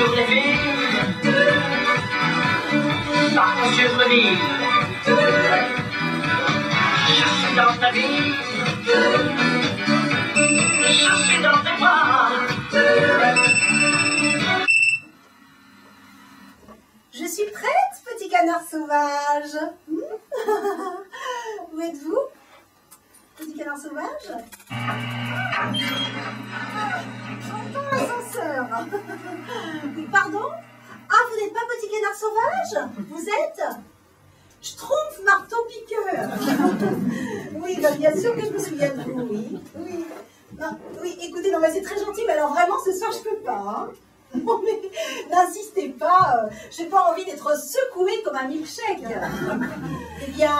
sur les filles, par sur le mille. Je suis dans ta vie, je suis dans tes bras. Je suis prête, petit canard sauvage. Où êtes-vous, petit canard sauvage? J'entends l'ascenseur. Oui, pardon? Ah, vous n'êtes pas petit canard sauvage? Vous êtes Schtroumpf marteau-piqueur. Oui, bah, bien sûr que je me souviens de vous, oui. Oui, non, oui, écoutez, non, mais c'est très gentil, mais alors vraiment, ce soir, je peux pas, hein. Non, mais n'insistez pas, j'ai pas envie d'être secouée comme un milkshake. Eh bien,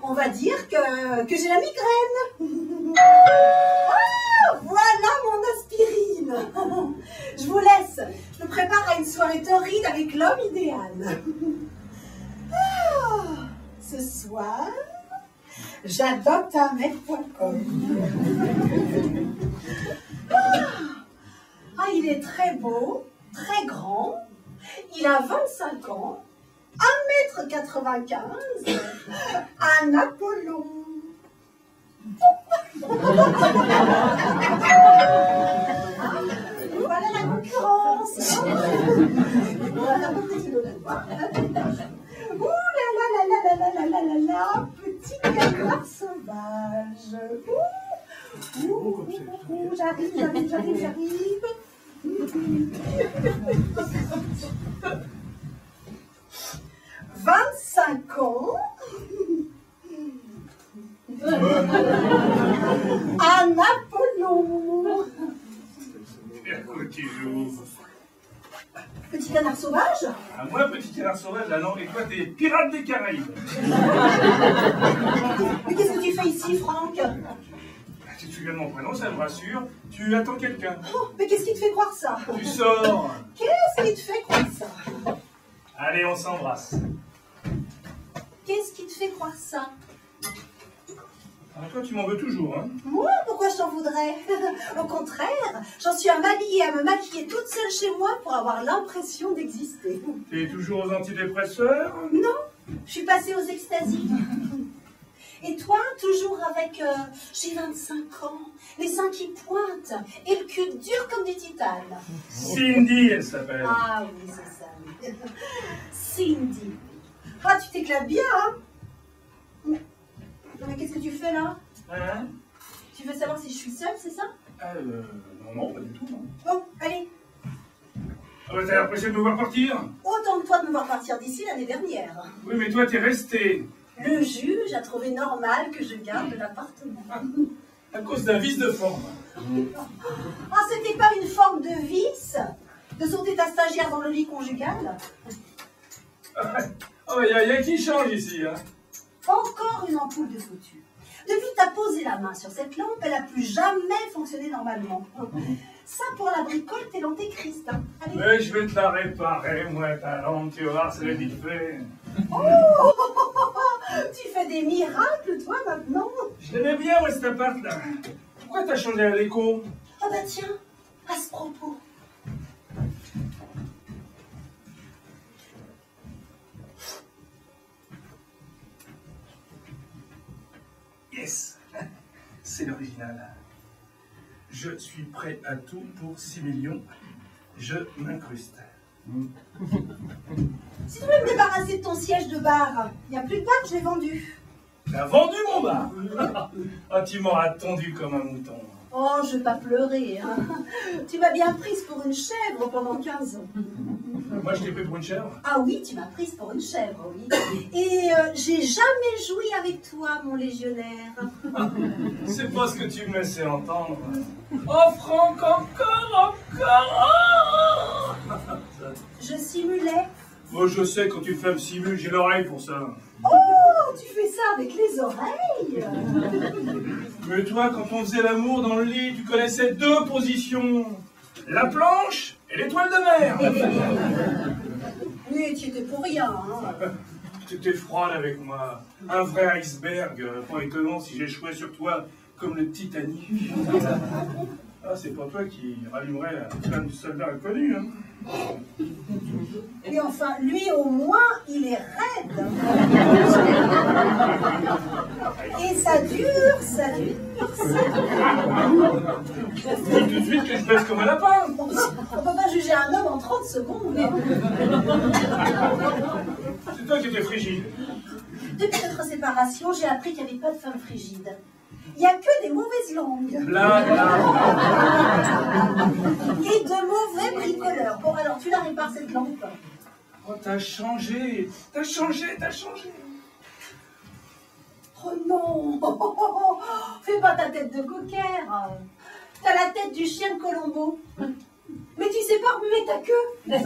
on va dire que j'ai la migraine. Ah, voilà mon aspirine. Je vous laisse, je me prépare à une soirée torride avec l'homme idéal. Ah, ce soir, j'adopte un mec.com. Ah, il est très beau, très grand, il a 25 ans, 1,95 m, un Apollon. Voilà la concurrence. Ouh là là là là là là là là là, petit canard sauvage. Ouh, j'arrive. 25 ans, un Apollon. Petit canard sauvage? Ah, moi, petit canard sauvage, ah non, et toi, t'es pirate des Caraïbes. Mais qu'est-ce que tu fais ici, Franck? Tu te souviens de mon prénom, ça me rassure. Tu attends quelqu'un. Oh, mais qu'est-ce qui te fait croire ça? Tu sors. Qu'est-ce qui te fait croire ça? Allez, on s'embrasse. Qu'est-ce qui te fait croire ça? Alors toi, tu m'en veux toujours, hein? Moi, pourquoi je t'en voudrais? Au contraire, j'en suis à m'habiller, à me maquiller toute seule chez moi pour avoir l'impression d'exister. T'es toujours aux antidépresseurs? Non, je suis passée aux extasies. Et toi, toujours avec... j'ai 25 ans, les seins qui pointent et le cul dur comme du titane. Cindy, elle s'appelle. Ah oui, c'est ça. Cindy. Ah, tu t'éclates bien, hein? Mais qu'est-ce que tu fais là? Hein? Tu veux savoir si je suis seule, c'est ça? Non, pas du tout, non. Bon, allez. Ah bah, t'as l'impression de me voir partir? Autant que toi de me voir partir d'ici l'année dernière. Oui, mais toi, t'es resté. Le juge a trouvé normal que je garde l'appartement. À cause d'un vice de forme. Ah, c'était pas une forme de vice de sauter ta stagiaire dans le lit conjugal? Oh, y a qui change ici, hein? Encore une ampoule de foutu. Depuis que tu as posé la main sur cette lampe, elle n'a plus jamais fonctionné normalement. Ça, pour la bricole, t'es l'antéchrist. Hein. Allez. Mais je vais te la réparer, moi, ta lampe, tu vas voir, c'est vite fait. Oh, tu fais des miracles, toi, maintenant. Je l'aimais bien, moi, cet appart-là. Pourquoi t'as changé à l'écho? Ah bah tiens, à ce propos. Yes, c'est l'original. Je suis prêt à tout pour 6 millions. Je m'incruste. Si tu veux me débarrasser de ton siège de bar, il n'y a plus de bar, je l'ai vendu. T'as vendu mon bar? Ah, tu m'auras tondu comme un mouton. Oh, je vais pas pleurer. Hein. Tu m'as bien prise pour une chèvre pendant 15 ans. Moi, je t'ai pris pour une chèvre? Ah oui, tu m'as prise pour une chèvre, oui. Et j'ai jamais joui avec toi, mon légionnaire. C'est pas ce que tu me laissais entendre. Oh, Franck, encore. Je simulais. Moi, je sais, quand tu fais me simuler, j'ai l'oreille pour ça. Oh, tu fais ça avec les oreilles? Mais toi, quand on faisait l'amour dans le lit, tu connaissais 2 positions. La planche et l'étoile de mer. Oui, tu étais pour rien. Hein. Tu étais froide avec moi. Un vrai iceberg. Pas étonnant si j'échouais sur toi comme le Titanic. Ah, c'est pas toi qui rallumerais plein de soldats inconnus, hein. Mais enfin, lui au moins, il est raide. Et ça dure, ça dure, ça dure. Dis tout de suite que je baisse comme un lapin. On peut pas juger un homme en 30 secondes. C'est toi qui étais frigide. Depuis notre séparation, j'ai appris qu'il n'y avait pas de femme frigide. Il n'y a que des mauvaises langues. Bla, bla, Et de mauvais bricoleurs. Bon, alors, tu la répares cette lampe. oh, t'as changé. T'as changé, t'as changé. Oh non. Fais pas ta tête de coquère. T'as la tête du chien de Colombo. Mais tu sais pas remuer ta queue. Ah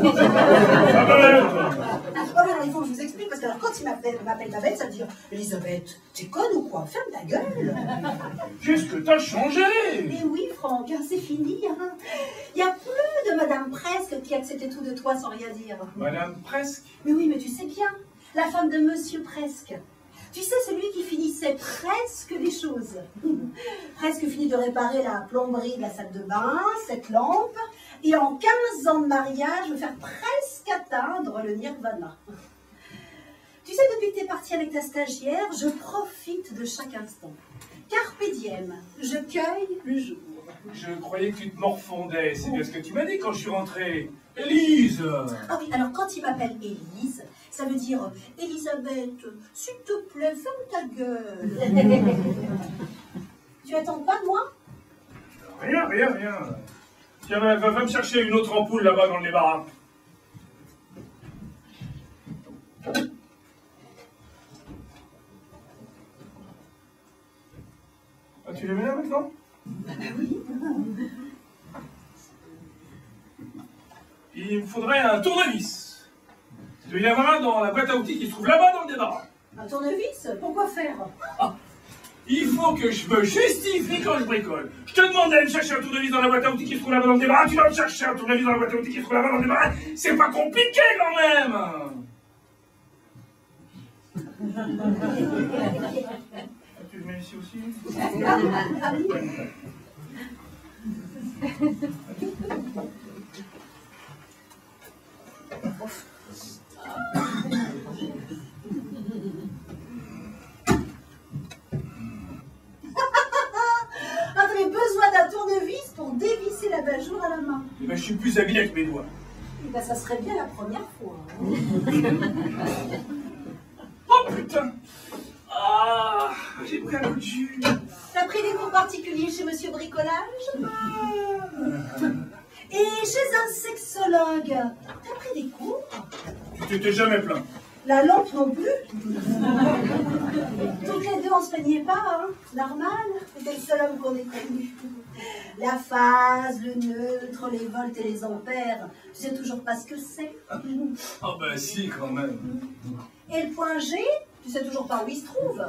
ben, Oh, alors, il faut que je vous explique, parce que alors, quand il m'appelle Babette, ça veut dire Elisabeth, t'es conne ou quoi? Ferme ta gueule. qu'est-ce que t'as changé? Mais oui, Franck, hein, c'est fini. Hein. Il y a plus de Madame Presque qui acceptait tout de toi sans rien dire. Madame Presque. Mais oui, mais tu sais bien, la femme de Monsieur Presque. Tu sais, celui qui finissait presque les choses. Presque fini de réparer la plomberie de la salle de bain, cette lampe, et en 15 ans de mariage, me faire presque atteindre le nirvana. Tu sais, depuis que tu es partie avec ta stagiaire, je profite de chaque instant. Carpe diem, je cueille le jour. Je croyais que tu te morfondais. C'est bien ce que tu m'as dit quand je suis rentré. Élise! Ah oui, alors quand il m'appelle Élise, ça veut dire Elisabeth, s'il te plaît, ferme ta gueule. Tu attends pas de moi? Rien, rien, rien. Tiens, va me chercher une autre ampoule là-bas dans le débarras. Ah, tu les mets là maintenant? Oui. Il me faudrait un tournevis. Il doit y en avoir un dans la boîte à outils qui se trouve là-bas dans le débarras. Un tournevis? Pourquoi faire? Il faut que je me justifie quand je bricole. Je te demandais de me chercher un tournevis dans la boîte à outils qui se trouve là-bas dans le débarras. Tu vas me chercher un tournevis dans la boîte à outils qui se trouve là-bas dans le débarras. C'est pas compliqué quand même. Ah, tu le mets ici aussi? Ah, t'avais besoin d'un tournevis pour dévisser l'abat-jour à la main. Eh ben, je suis plus habile avec mes doigts. Eh ben, ça serait bien la première fois. Hein. Oh putain! Ah, j'ai pris un coup de jus. T'as pris des cours particuliers chez Monsieur Bricolage? Et chez un sexologue? T'as pris des cours? Tu t'étais jamais plaint. La lampe non plus? Toutes les deux, on se plaignait pas, hein? Normal, c'était le seul homme qu'on ait connu. La phase, le neutre, les volts et les ampères, tu sais toujours pas ce que c'est. Ah ben si, quand même. Et le point G, tu sais toujours pas où il se trouve.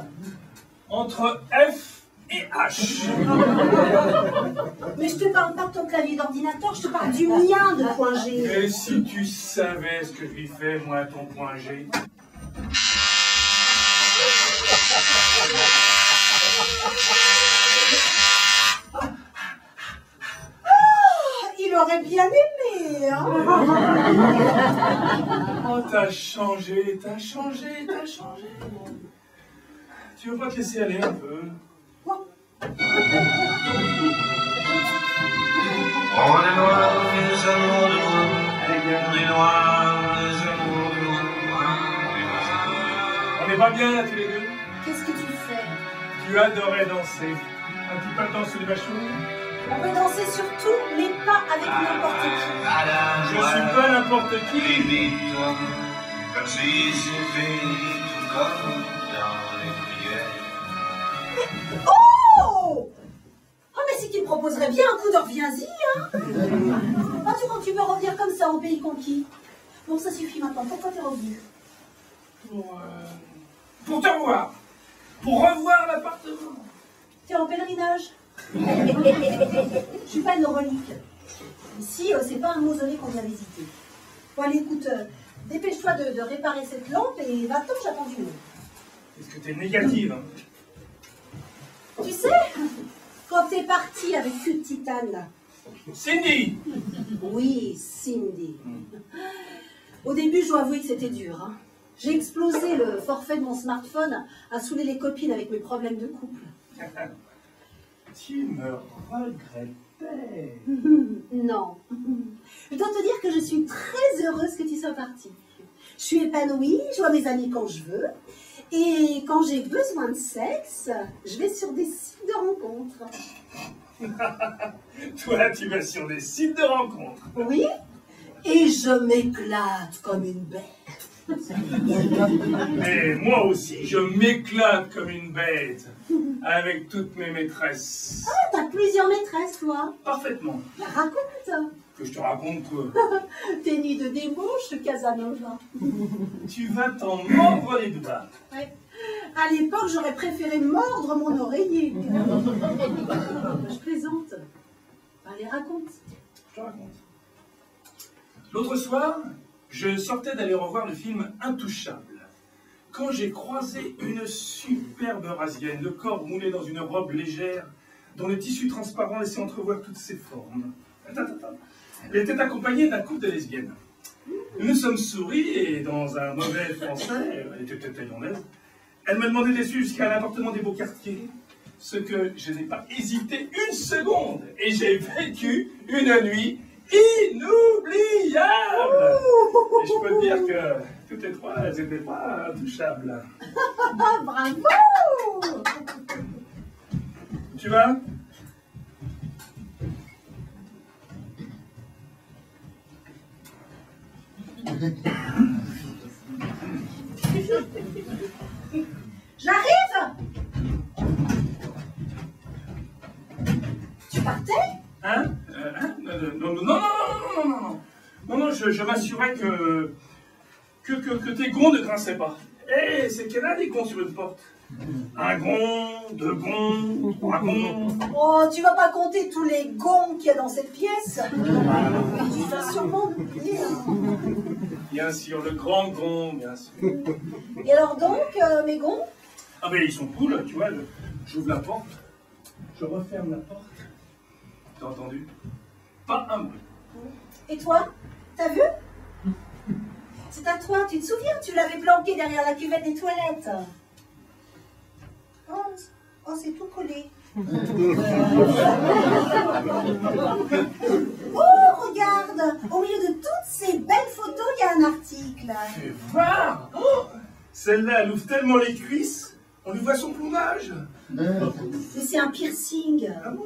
Entre F et H. Mais je te parle pas de ton clavier d'ordinateur, je te parle du mien de point G. Et si tu savais ce que je lui fais, moi, à ton point G. Il aurait bien aimé, hein? Oh, t'as changé, t'as changé, t'as changé. Tu veux pas te laisser aller un peu? On est loin des amours de moi. On est loin des amours de moi. On n'est pas bien là tous les deux? Qu'est-ce que tu fais? Tu adorais danser. Un petit pas de danse de bachot? On peut danser sur tout, mais pas avec n'importe qui. Je suis pas n'importe qui. Évite-toi, comme si c'était tout comme dans les prières. Oh! Oh, mais si tu me proposerais bien un coup de reviens-y, hein? Ah, tu veux revenir comme ça au pays conquis? Bon, ça suffit maintenant. Pourquoi t'es revenu? Pour te revoir. Pour revoir l'appartement. T'es en pèlerinage? Je suis pas une relique. Ici, c'est pas un mausolée qu'on vient visiter. Bon, allez, écoute, dépêche-toi de réparer cette lampe et va-t'en, j'attends du monde. Est-ce que t'es négative, hein? Tu sais, quand t'es parti avec cul de titane, là, Cindy! Oui, Cindy. Au début, je dois avouer que c'était dur. Hein. J'ai explosé le forfait de mon smartphone à saouler les copines avec mes problèmes de couple. Tu me regrettais. Non. Je dois te dire que je suis très heureuse que tu sois partie. Je suis épanouie, je vois mes amis quand je veux. Et quand j'ai besoin de sexe, je vais sur des sites de rencontres. Toi, tu vas sur des sites de rencontres. Oui, et je m'éclate comme une bête. Mais moi aussi, je m'éclate comme une bête avec toutes mes maîtresses. Ah, t'as plusieurs maîtresses, toi. Parfaitement. Raconte. Que je te raconte quoi? Tes nuits de débauche, Casanova. Tu vas t'en mordre les doigts. Ouais. À l'époque, j'aurais préféré mordre mon oreiller. Je plaisante. Allez, raconte. Je te raconte. L'autre soir, je sortais d'aller revoir le film Intouchable, quand j'ai croisé une superbe Eurasienne, le corps moulé dans une robe légère, dont le tissu transparent laissait entrevoir toutes ses formes. Elle était accompagnée d'un couple de lesbiennes. Nous nous sommes souris et dans un mauvais français, elle était peut-être thaïlandaise, elle m'a demandé de les suivre jusqu'à l'appartement des Beaux-Quartiers, ce que je n'ai pas hésité une seconde, et j'ai vécu une nuit inoubliable. Et je peux te dire que toutes les trois, elles n'étaient pas intouchables. Ah, bravo! Tu vas? J'arrive! Tu partais? Hein? Non, je m'assurais que tes gonds ne grinçaient pas. Eh, c'est qu'il y en a des gonds sur une porte. Un gond, deux gonds, trois gonds. Oh, tu vas pas compter tous les gonds qu'il y a dans cette pièce? Tu vas sûrement oublier. Bien sûr, le grand gond, bien sûr. Et alors donc, mes gonds? Ah mais ils sont cool, tu vois, j'ouvre la porte, je referme la porte. T'as entendu? Pas un bruit. Et toi? T'as vu? C'est à toi, tu te souviens? Tu l'avais planqué derrière la cuvette des toilettes. Oh, c'est tout collé. Oh, regarde! Au milieu de toutes ces belles photos, il y a un article. Fais voir! Oh, celle-là, elle ouvre tellement les cuisses, on lui voit son plumage. Mais c'est un piercing. Ah bon?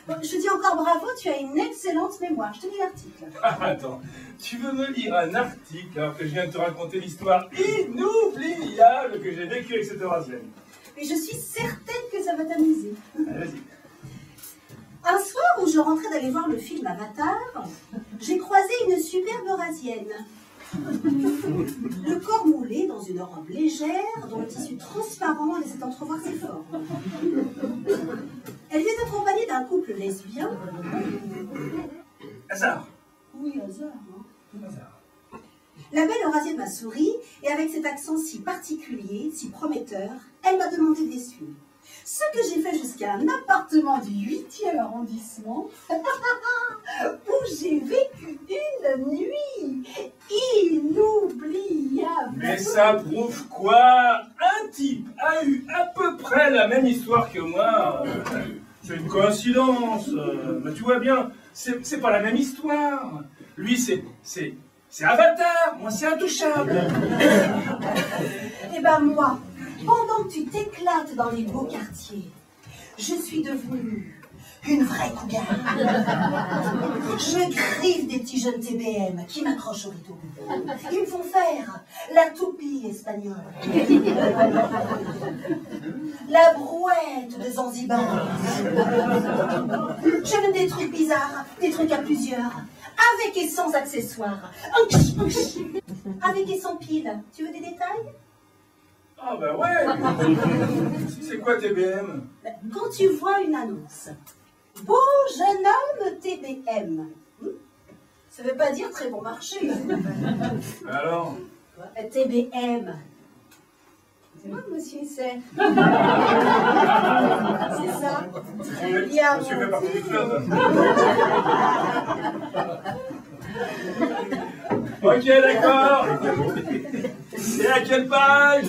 Bon, je te dis encore bravo, tu as une excellente mémoire. Je te lis l'article. Ah, attends, tu veux me lire un article alors que je viens de te raconter l'histoire inoubliable que j'ai vécue avec cette Eurasienne? Mais je suis certaine que ça va t'amuser. Allez, vas-y. Un soir où je rentrais d'aller voir le film Avatar, j'ai croisé une superbe Eurasienne. Le corps moulé dans une robe légère dont le tissu transparent laissait entrevoir ses formes. Elle était accompagnée d'un couple lesbien. Hasard. Oui, hasard. Hein. Hasard. La belle Eurasienne m'a souri et avec cet accent si particulier, si prometteur, elle m'a demandé de les suivre. Ce que j'ai fait jusqu'à un appartement du 8e arrondissement où j'ai vécu une nuit inoubliable. Mais ça prouve quoi? Un type a eu à peu près la même histoire que moi. C'est une coïncidence. Mais tu vois bien, c'est pas la même histoire. Lui, c'est Avatar. Moi, c'est Intouchable. Eh ben moi, pendant que tu t'éclates dans les beaux quartiers, je suis devenue une vraie cougar. Je griffe des petits jeunes TBM qui m'accrochent au rideau. Ils me font faire la toupie espagnole, la brouette de Zanzibar. J'aime des trucs bizarres, des trucs à plusieurs, avec et sans accessoires. Avec et sans pile. Tu veux des détails? Ah bah ouais. C'est quoi TBM? Quand tu vois une annonce, beau jeune homme TBM, ça ne veut pas dire très bon marché. Alors? TBM. C'est moi, monsieur, c'est. C'est ça. Très bien. Monsieur fait partie du club. Ok, d'accord. Et à quelle page?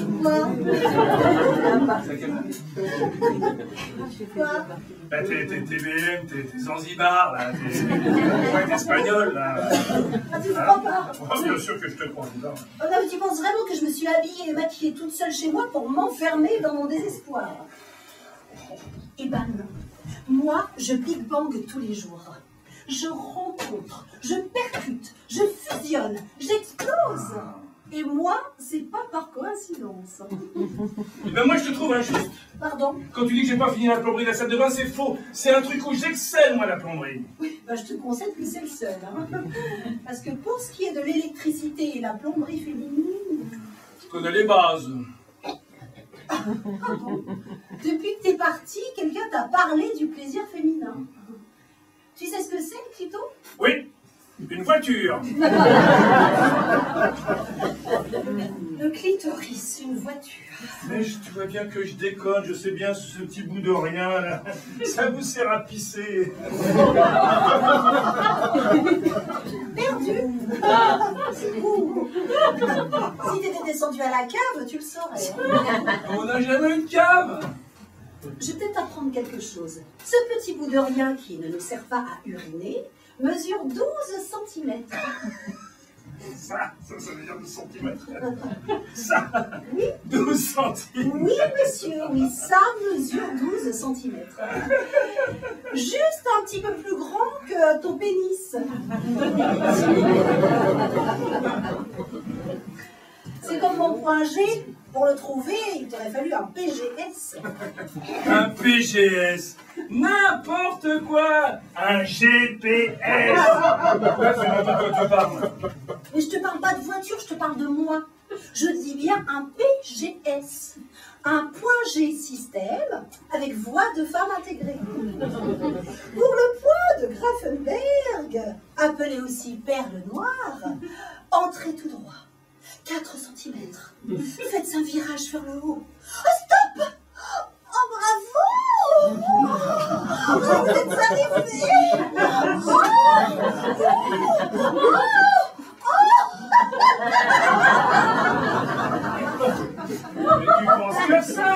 Quoi? Bah, t'es TBM, t'es Zanzibar, là, t'es espagnol, là. Ah, tu ne crois pas? Oh, bien sûr que je te crois, dis-donc. Oh non, mais tu penses vraiment que je me suis habillée et maquillée toute seule chez moi pour m'enfermer dans mon désespoir? Eh ben non. Moi, je Big Bang tous les jours. Je rencontre, je percute, je fusionne, j'explose. Et moi, c'est pas par coïncidence. Eh ben moi, je te trouve injuste. Pardon? Quand tu dis que j'ai pas fini la plomberie de la salle de bain, c'est faux. C'est un truc où j'excelle, moi, la plomberie. Oui, bah, je te concède que c'est le seul. Hein. Parce que pour ce qui est de l'électricité et la plomberie féminine... Je connais les bases. Ah bon? Depuis que t'es parti, quelqu'un t'a parlé du plaisir féminin. Tu sais ce que c'est, le clito? Oui, une voiture. Le clitoris, une voiture. Mais tu vois bien que je déconne, je sais bien ce petit bout de rien, là. Ça vous sert à pisser. Perdu. C'est cool. Si t'étais descendu à la cave, tu le saurais. On n'a jamais eu de cave. Je vais peut-être t'apprendre quelque chose. Ce petit bout de rien qui ne nous sert pas à uriner mesure 12 cm. Ça veut dire 12 centimètres. Ça, Oui. 12 centimètres. Oui, monsieur, oui, ça mesure 12 cm. Juste un petit peu plus grand que ton pénis. C'est comme mon point G. Pour le trouver, il t'aurait fallu un PGS. Un PGS. N'importe quoi. Un GPS. Là, c'est n'importe quoi tu parles. Mais je te parle pas de voiture, je te parle de moi. Je dis bien un PGS. Un point G système avec voie de femme intégrée. Pour le point de Grafenberg, appelé aussi perle noire, entrez tout droit. 4 cm. Faites un virage vers le haut. Oh, stop! Oh, bravo! Oh, vous êtes arrivés! Mais tu penses que ça?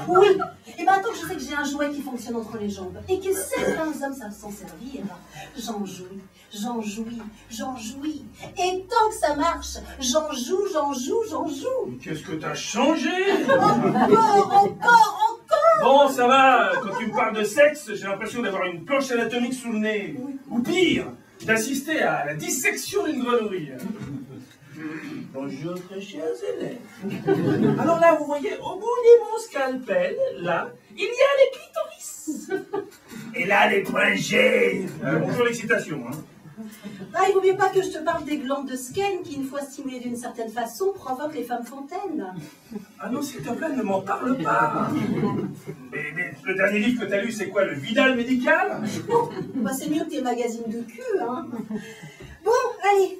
Oui! Et maintenant que je sais que j'ai un jouet qui fonctionne entre les jambes et que certains hommes savent s'en servir, j'en jouis, j'en jouis, j'en jouis. Et tant que ça marche, j'en joue, j'en joue, j'en joue. Mais qu'est-ce que t'as changé? Encore! Bon, ça va, quand tu me parles de sexe, j'ai l'impression d'avoir une planche anatomique sous le nez. Ou pire, d'assister à la dissection d'une grenouille. Bonjour, très chers élèves. Alors là, vous voyez, au bout de mon scalpel, là, il y a les clitoris. Et là, les points G. Bonjour l'excitation, hein. Ah, il vaut mieux pas que je te parle des glandes de Skene qui, une fois stimulées d'une certaine façon, provoquent les femmes fontaines. Ah non, s'il te plaît, ne m'en parle pas. Mais le dernier livre que t'as lu, c'est quoi, le Vidal médical? Bah, c'est mieux que tes magazines de cul, hein. Bon, allez,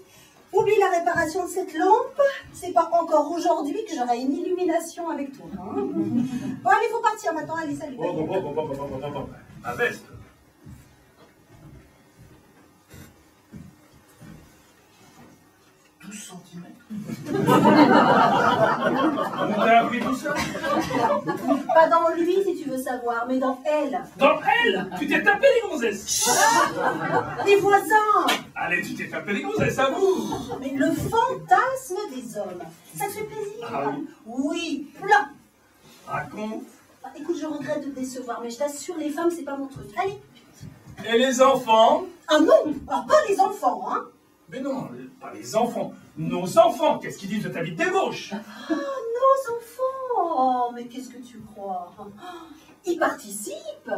oublie la réparation de cette lampe. C'est pas encore aujourd'hui que j'aurai une illumination avec toi. Hein. Bon, allez, faut partir maintenant. Allez, salut. Bon. Ma veste. On t'a appris tout ça? Pas dans lui, si tu veux savoir, mais dans elle. Dans elle? Tu t'es tapé les gonzesses? Les voisins. Allez, tu t'es tapé les gonzesses, à vous. Mais le fantasme des hommes, ça te fait plaisir? Ah oui? Oui, plein. Raconte. Ah, écoute, je regrette de te décevoir, mais je t'assure, les femmes, c'est pas mon truc. Allez. Et les enfants? Ah non, ah, pas les enfants, hein. Mais non, pas les enfants. Nos enfants, qu'est-ce qu'ils disent de ta vie de débauche? Ah, nos enfants. Oh, mais qu'est-ce que tu crois? Ils participent.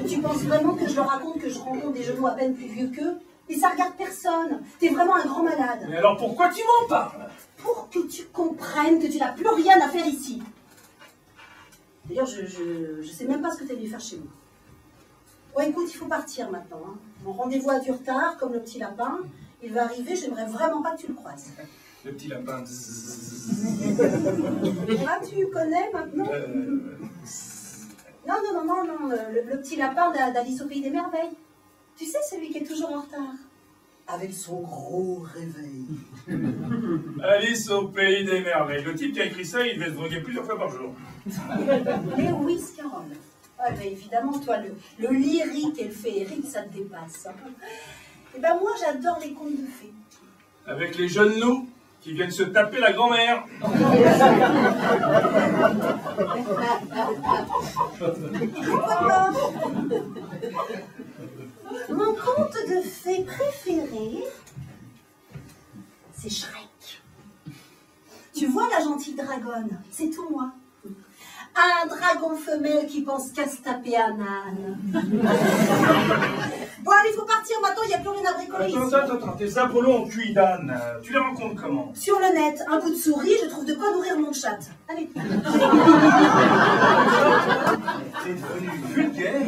Tu penses vraiment que je leur raconte que je rencontre des genoux à peine plus vieux qu'eux? Mais ça regarde personne. T'es vraiment un grand malade. Mais alors pourquoi tu m'en parles? Pour que tu comprennes que tu n'as plus rien à faire ici. D'ailleurs, je sais même pas ce que tu es venu faire chez moi. Bon, écoute, il faut partir maintenant. Hein. Mon rendez-vous a du retard, comme le petit lapin. Il va arriver, j'aimerais vraiment pas que tu le croises. Le petit lapin. Ah, tu connais maintenant? Non, Comment non, le petit lapin d'Alice au Pays des Merveilles. Tu sais, celui qui est toujours en retard. Avec son gros réveil. Alice au Pays des Merveilles. Le type qui a écrit ça, il devait se droguer plusieurs fois par jour. Lewis Carroll. Ah, ben évidemment, toi, le lyrique et le féerique, ça te dépasse. Hein. Et ben moi, j'adore les contes de fées. Avec les jeunes loups qui viennent se taper la grand-mère. Mon conte de fées préféré, c'est Shrek. Tu vois la gentille dragonne, c'est tout moi. Un dragon femelle qui pense qu'à se taper un âne. Bon, allez, il faut partir maintenant, il n'y a plus rien à bricoler ici. Attends, tes Apollons en cuit d'âne, tu les rencontres comment? Sur le net, un bout de souris, je trouve de quoi nourrir mon chat. Allez. T'es devenu vulgaire.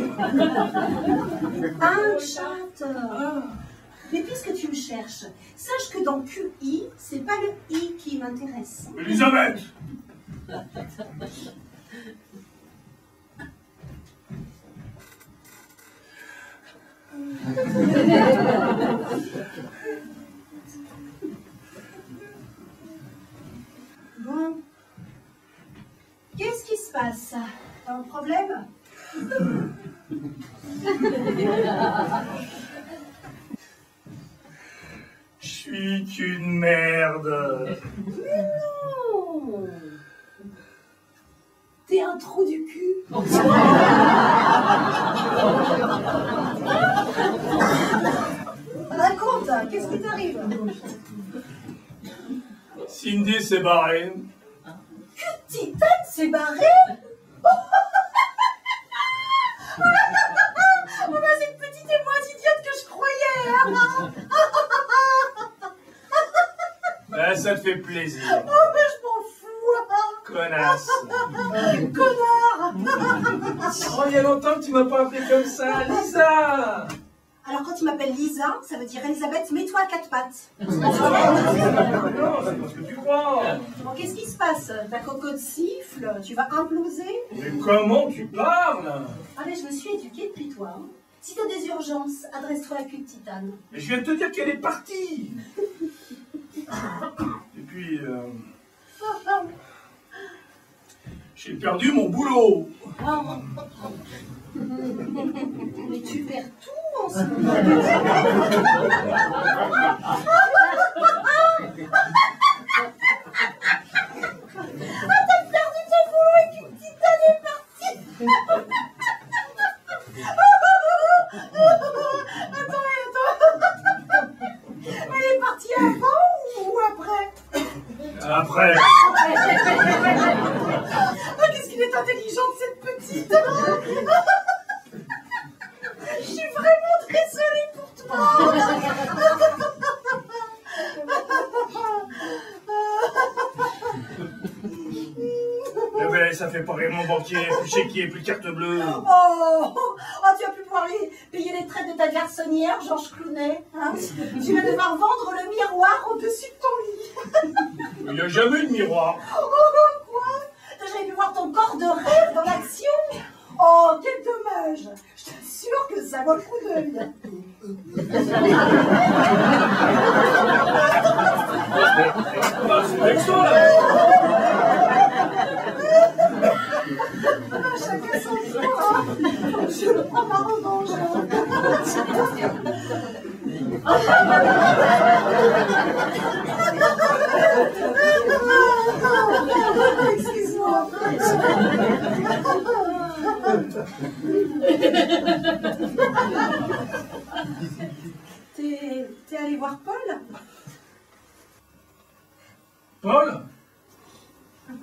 Un chat. Mais puisque tu me cherches, sache que dans QI, c'est pas le I qui m'intéresse. Elisabeth! Bon. Qu'est-ce qui se passe? T'as un problème? Je suis qu'une merde. Mais non! T'es un trou du cul. Raconte, qu'est-ce qui t'arrive? Cindy s'est barrée. Titane s'est barrée? Oh ben cette petite est moins idiote que je croyais, hein. Ben, ça te fait plaisir. Oh ben je m'en fous, hein. Connasse. Connard. Oh, il y a longtemps que tu m'as pas appelé comme ça, Lisa. Alors quand il m'appelle Lisa, ça veut dire Elisabeth, mets-toi à quatre pattes. Non, c'est pas ce que tu crois. Bon, qu'est-ce qui se passe? Ta cocotte siffle, tu vas imploser? Mais comment tu parles? Allez, je me suis éduquée depuis toi. Hein. Si t'as des urgences, adresse-toi à Cul de Titane. Mais je viens de te dire qu'elle est partie. Et puis, j'ai perdu mon boulot. Mais tu perds tout en ce moment. T'as perdu ton boulot et Cul de Titane est partie. Attends. Elle est partie avant ou après? Après. Qu'est-ce qu'il est intelligente cette petite. Je suis vraiment désolée pour toi. Eh ben, ça fait pas rire mon banquier, plus chéquier, plus carte bleue. Oh, tu vas plus pouvoir payer les traites de ta garçonnière, Georges Clounet. Hein, tu vas devoir vendre le miroir au-dessus de ton lit. Il n'y a jamais eu de miroir. Oh, quoi? T'as jamais pu voir ton corps de rêve dans l'action? Oh, quel dommage. Je t'assure que ça vaut le coup d'œil. Ah, c'est avec ça, là. Chacun son tour. Hein. Je prends ma revanche. Excuse-moi. T'es allé voir Paul? Paul?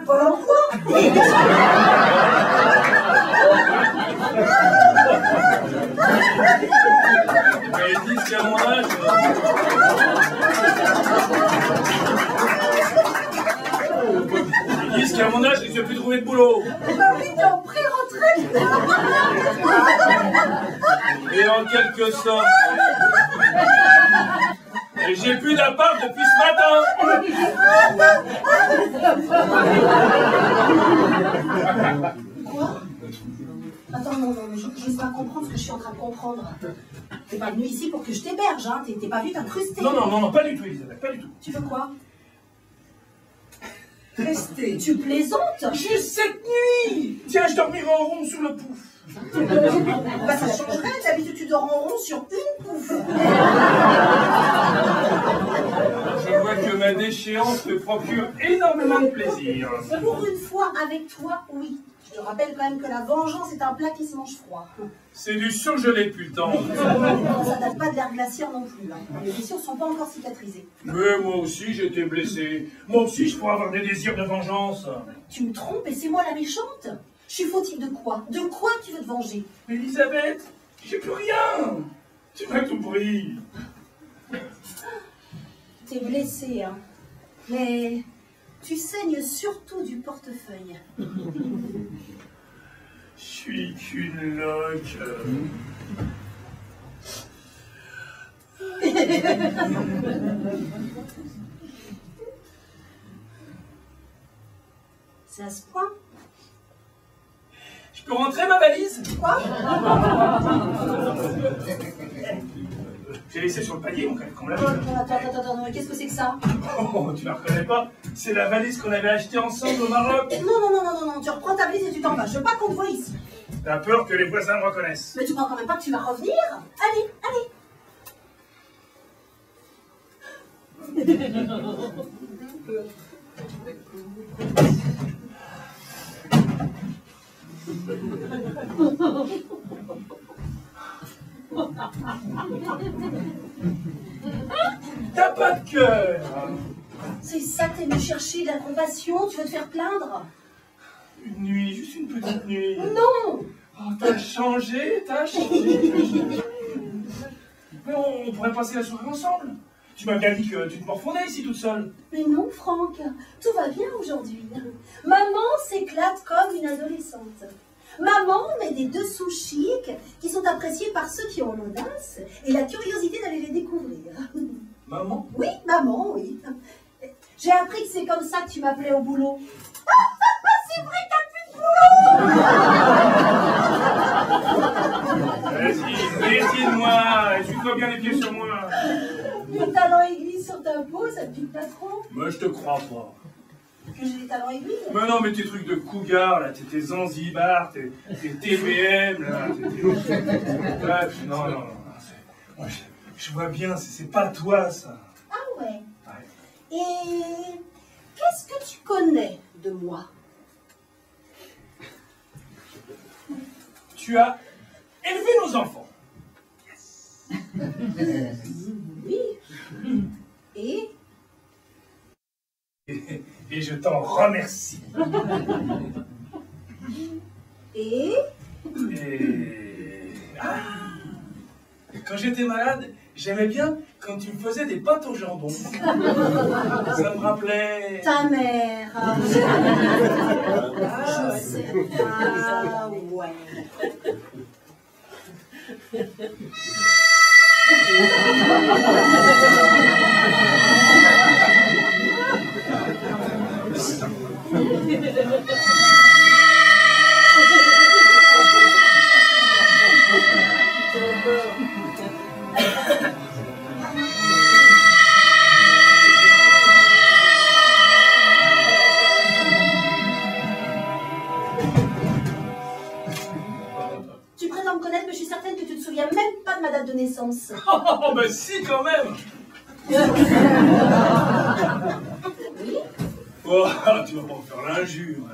Paul Emploi? Mais ils disent qu'à mon âge... Ils disent qu'à mon âge, je ne sais plus trouver de boulot. Bah oui, t'es en pré-retraite. Et en quelque sorte... Et j'ai plus d'appart depuis ce matin. Quoi? Attends, non, mais je n'ose pas comprendre ce que je suis en train de comprendre. T'es pas venu ici pour que je t'héberge, hein. T'es pas venu t'incruster. Non, pas du tout, Elisabeth, pas du tout. Tu veux quoi? Rester. Tu plaisantes? Juste cette nuit. Tiens, je dormirai en rond sous le pouf. Bah ça changerait, d'habitude tu dors en rond sur une pouffe. Je vois que ma déchéance te procure énormément de plaisir. Pour une fois avec toi, oui. Je te rappelle quand même que la vengeance est un plat qui se mange froid. C'est du surgelé depuis le temps. Ça date pas de l'ère glaciaire non plus. Hein. Les blessures sont pas encore cicatrisées. Mais moi aussi j'ai été blessé. Moi aussi je pourrais avoir des désirs de vengeance. Tu me trompes et c'est moi la méchante. Je suis fautive de quoi? De quoi tu veux te venger? Elisabeth, j'ai plus rien. Tu m'as tout pris. T'es blessée, hein. Mais tu saignes surtout du portefeuille. Je suis qu'une loque. C'est à ce point? Je peux rentrer ma valise? Quoi? J'ai laissé sur le palier, qu'on l'a vu. Attends, mais qu'est-ce que c'est que ça? Oh, tu la reconnais pas? C'est la valise qu'on avait achetée ensemble au Maroc. Non, tu reprends ta valise et tu t'en vas. Je veux pas qu'on te voie ici. T'as peur que les voisins me reconnaissent? Mais tu crois quand même pas que tu vas revenir? Allez. T'as pas de cœur. C'est ça que t'es venu chercher, de la compassion? Tu veux te faire plaindre? Une nuit, juste une petite nuit. Non! Oh, t'as changé. Mais on pourrait passer la soirée ensemble. Tu m'as bien dit que tu te morfondais ici toute seule. Mais non, Franck, tout va bien aujourd'hui. Maman s'éclate comme une adolescente. Maman met des dessous chics qui sont appréciés par ceux qui ont l'audace et la curiosité d'aller les découvrir. Maman? Oui, maman, oui. J'ai appris que c'est comme ça que tu m'appelais au boulot. C'est vrai, t'as plus de boulot! Vas-y, décide-moi, essuie-toi bien les pieds sur moi. Les talons aiguilles sur ta peau, ça te pique pas trop? Moi, je te crois pas. Que j'ai les talons aiguilles? Mais non, mais tes trucs de cougar, là, tes Zanzibar, tes TBM, là, bref, non. Moi, je vois bien, c'est pas toi, ça. Ah ouais. Et qu'est-ce que tu connais de moi? Tu as élevé nos enfants. Oui. Et je t'en remercie. Et Ah, quand j'étais malade, j'aimais bien quand tu me faisais des pâtes au jambon. Ça me rappelait... ta mère. Je sais. Ah ouais. Tu prétends me connaître, mais je suis certaine que tu ne te souviens même pas de ma date de naissance. Oh, ben si, quand même. Oui? Oh, tu vas pas me faire l'injure.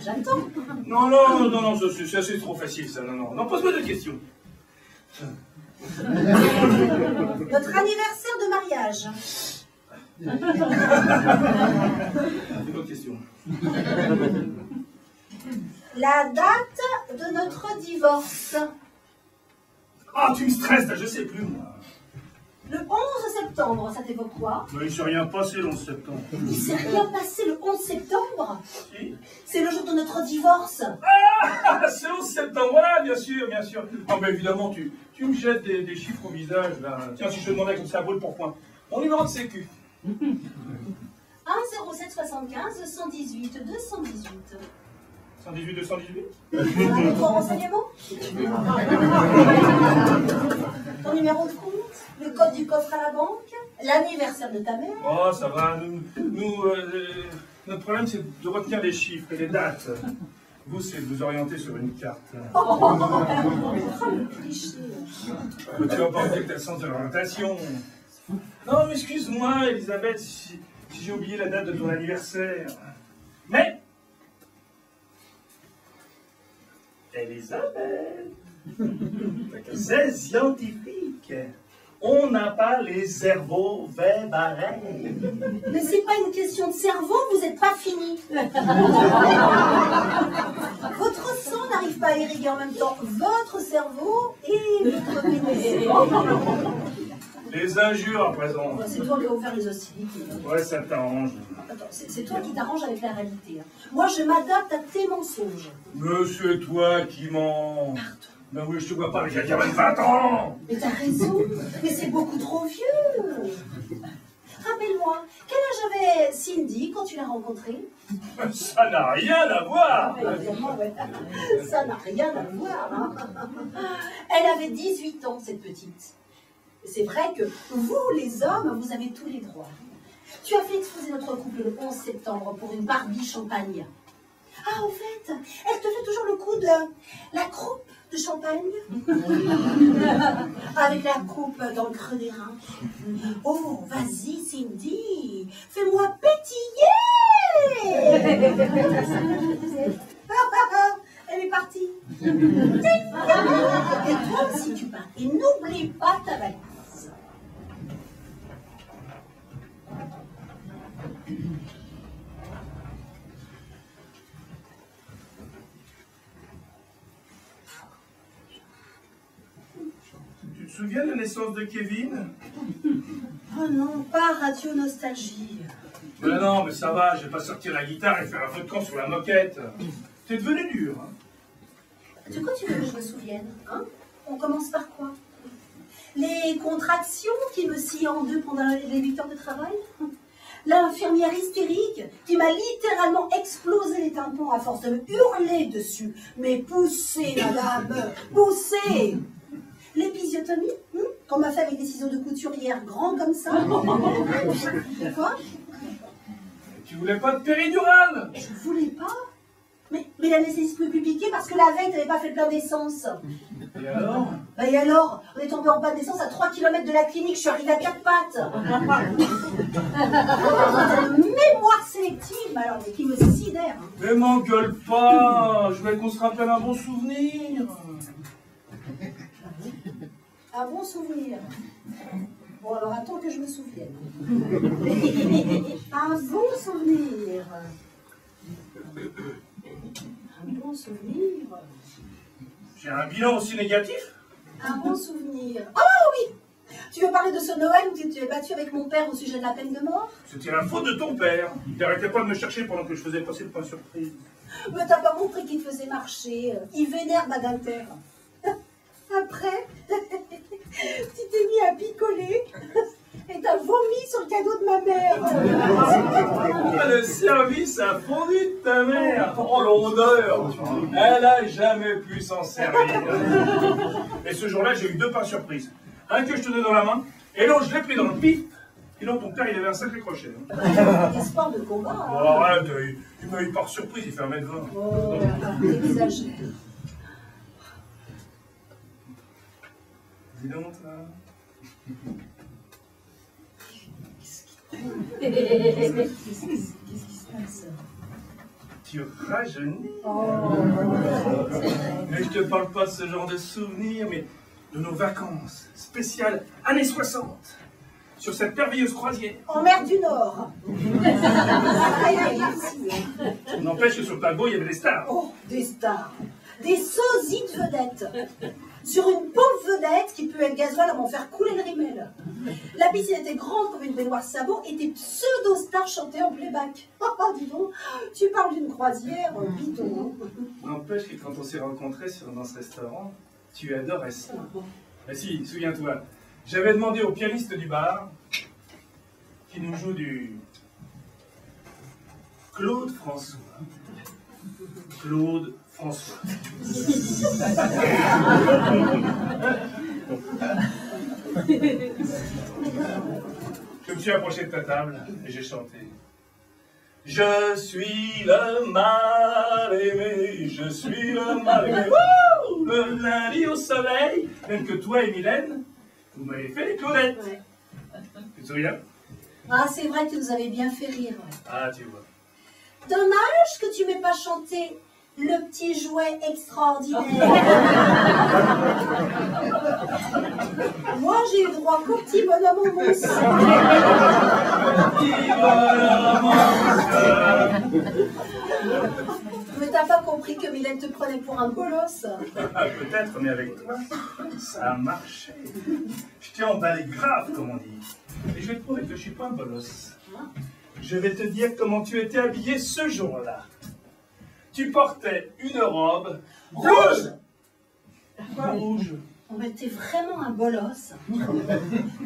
J'attends. Non, ça c'est trop facile, ça. Non, pose-moi des questions. Notre anniversaire de mariage. Une autre question. La date de notre divorce. Ah, tu me stresses, là, je sais plus, moi. Le 11 septembre, ça t'évoque quoi? Mais il s'est rien passé le 11 septembre. Il s'est rien passé le 11 septembre? Si. C'est le jour de notre divorce. Ah, c'est le 11 septembre, voilà, bien sûr. Ah, mais évidemment, tu me jettes des chiffres au visage, là. Tiens, si je te demandais comme ça, brûle pour point. Mon numéro de sécu. 1 07 75 118 218. 118, 218. Ton renseignement? Ton numéro de compte? Le code du coffre à la banque? L'anniversaire de ta mère? Oh, ça va. Notre problème, c'est de retenir les chiffres et les dates. Vous, c'est de vous orienter sur une carte. Oh, le cliché. Mais tu vas pas dire que t'as le sens de l'orientation. Non, mais excuse-moi, Elisabeth, si j'ai oublié la date de ton anniversaire. Mais... Elisabeth, c'est scientifique. On n'a pas les cerveaux verts pareils. Mais c'est pas une question de cerveau, vous n'êtes pas fini. Votre sang n'arrive pas à irriguer en même temps votre cerveau et votre mémoire. Les injures à présent. C'est toi qui as ouvert les hostilités. Ouais, ça t'arrange. Attends, c'est toi qui t'arranges avec la réalité. Moi, je m'adapte à tes mensonges. Mais c'est toi qui mens. Ben oui, je te vois pas, mais j'ai 20 ans. Mais t'as raison, mais c'est beaucoup trop vieux. Rappelle-moi, quel âge avait Cindy quand tu l'as rencontrée? Ça n'a rien à voir. Évidemment, ouais. Ça n'a rien à voir. Hein. Elle avait 18 ans, cette petite. C'est vrai que vous, les hommes, vous avez tous les droits. Tu as fait exploser notre couple le 11 septembre pour une Barbie champagne. Ah, au fait, elle te fait toujours le coup de la croupe de champagne avec la coupe dans le creux des reins. Oh, vas-y, Cindy, fais-moi pétiller. Elle est partie. Et toi aussi, tu pars. Et n'oublie pas ta valise. Tu te souviens de la naissance de Kevin? Oh non, pas Radio Nostalgie. Ben non, mais ça va, je vais pas sortir la guitare et faire un feu de camp sur la moquette. T'es devenu dur, hein. De quoi tu veux que je me souvienne, hein? On commence par quoi? Les contractions qui me scient en deux pendant les 8 heures de travail? L'infirmière hystérique qui m'a littéralement explosé les tympans à force de me hurler dessus. Mais poussez, madame, poussez! L'épisiotomie, qu'on m'a fait avec des ciseaux de couturière grands comme ça. Quoi? Tu voulais pas de péridurale? Je voulais pas. Mais la nécessite plus piquer parce que la veille, t'avais pas fait le plein d'essence. Et alors? Bah et alors? On est tombé en panne d'essence à 3 km de la clinique, je suis arrivée à 4 pattes. Mémoire sélective, alors, mais qui me sidère. Mais m'engueule pas, je voulais qu'on se rappelle un bon souvenir. Un bon souvenir. Bon, alors attends que je me souvienne. Un bon souvenir. Un bon souvenir. J'ai un bilan aussi négatif? Un bon souvenir. Ah oui! Tu veux parler de ce Noël où tu t'es battu avec mon père au sujet de la peine de mort? C'était la faute de ton père. Il n'arrêtait pas de me chercher pendant que je faisais passer le pain surprise. Mais t'as pas montré qu'il te faisait marcher. Il vénère Madame Terre. Après, tu t'es mis à picoler et t'as vomi sur le cadeau de ma mère. Ah, le service a fondu de ta mère. Oh, l'odeur. Elle a jamais pu s'en servir. Et ce jour-là, j'ai eu 2 pains surprises. Un que je tenais dans la main, et l'autre, je l'ai pris dans le pif. Et donc, ton père, il avait un sacré crochet. Des sports de combat. Oh, arrête, il m'a eu par surprise, il fait 1m20. Oh, t'exagères. Dis donc, là. Qu'est-ce qui se passe? Tu rajeunis. Oh. Mais je te parle pas de ce genre de souvenirs, mais de nos vacances spéciales années 60 sur cette merveilleuse croisière. En mer du Nord. N'empêche que sur le paquebot, il y avait des stars. Oh, des stars. Des sosies de vedettes. Sur une pauvre vedette qui puait le gasoil à m'en faire couler le rimel. La piscine était grande comme une baignoire sabot et des pseudo-stars chantaient en playback. Oh, dis donc, tu parles d'une croisière, bidon. N'empêche que quand on s'est rencontrés dans ce restaurant, tu adorais ça. Mais si, souviens-toi, j'avais demandé au pianiste du bar qui nous joue du Claude François Claude François. Je me suis approché de ta table et j'ai chanté. Je suis le mal-aimé, je suis le mal-aimé. Le lundi au soleil, même que toi et Mylène, vous m'avez fait les Claudettes. Ouais. Tu te souviens? Ah, c'est vrai que vous avez bien fait rire. Ah, tu vois. Dommage que tu m'aies pas chanté le petit jouet extraordinaire. Moi, j'ai eu droit qu'au petit bonhomme au mousse. Mais t'as pas compris que Mylène te prenait pour un bolos? Peut-être, mais avec toi, ça a marché. Je t'ai emballé grave, comme on dit. Et je vais te prouver que je suis pas un bolos. Je vais te dire comment tu étais habillé ce jour-là. Tu portais une robe rouge. Pas rouge. On était vraiment un bolos.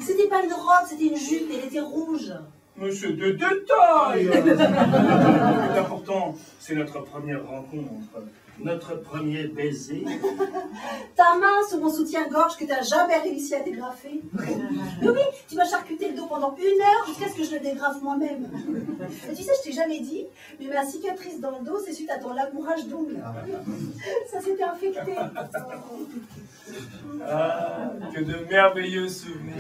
C'était pas une robe, c'était une jupe, elle était rouge. Mais c'est de détails. Pourtant, c'est notre première rencontre, notre premier baiser. Ta main sur mon soutien-gorge que t'as jamais réussi à dégrafer. Mais oui, tu m'as charcuté le dos pendant 1 heure jusqu'à ce que je le dégrafe moi-même. Et tu sais, je t'ai jamais dit, mais ma cicatrice dans le dos, c'est suite à ton labourage d'ongles. Ça s'était infecté. Ah, que de merveilleux souvenirs.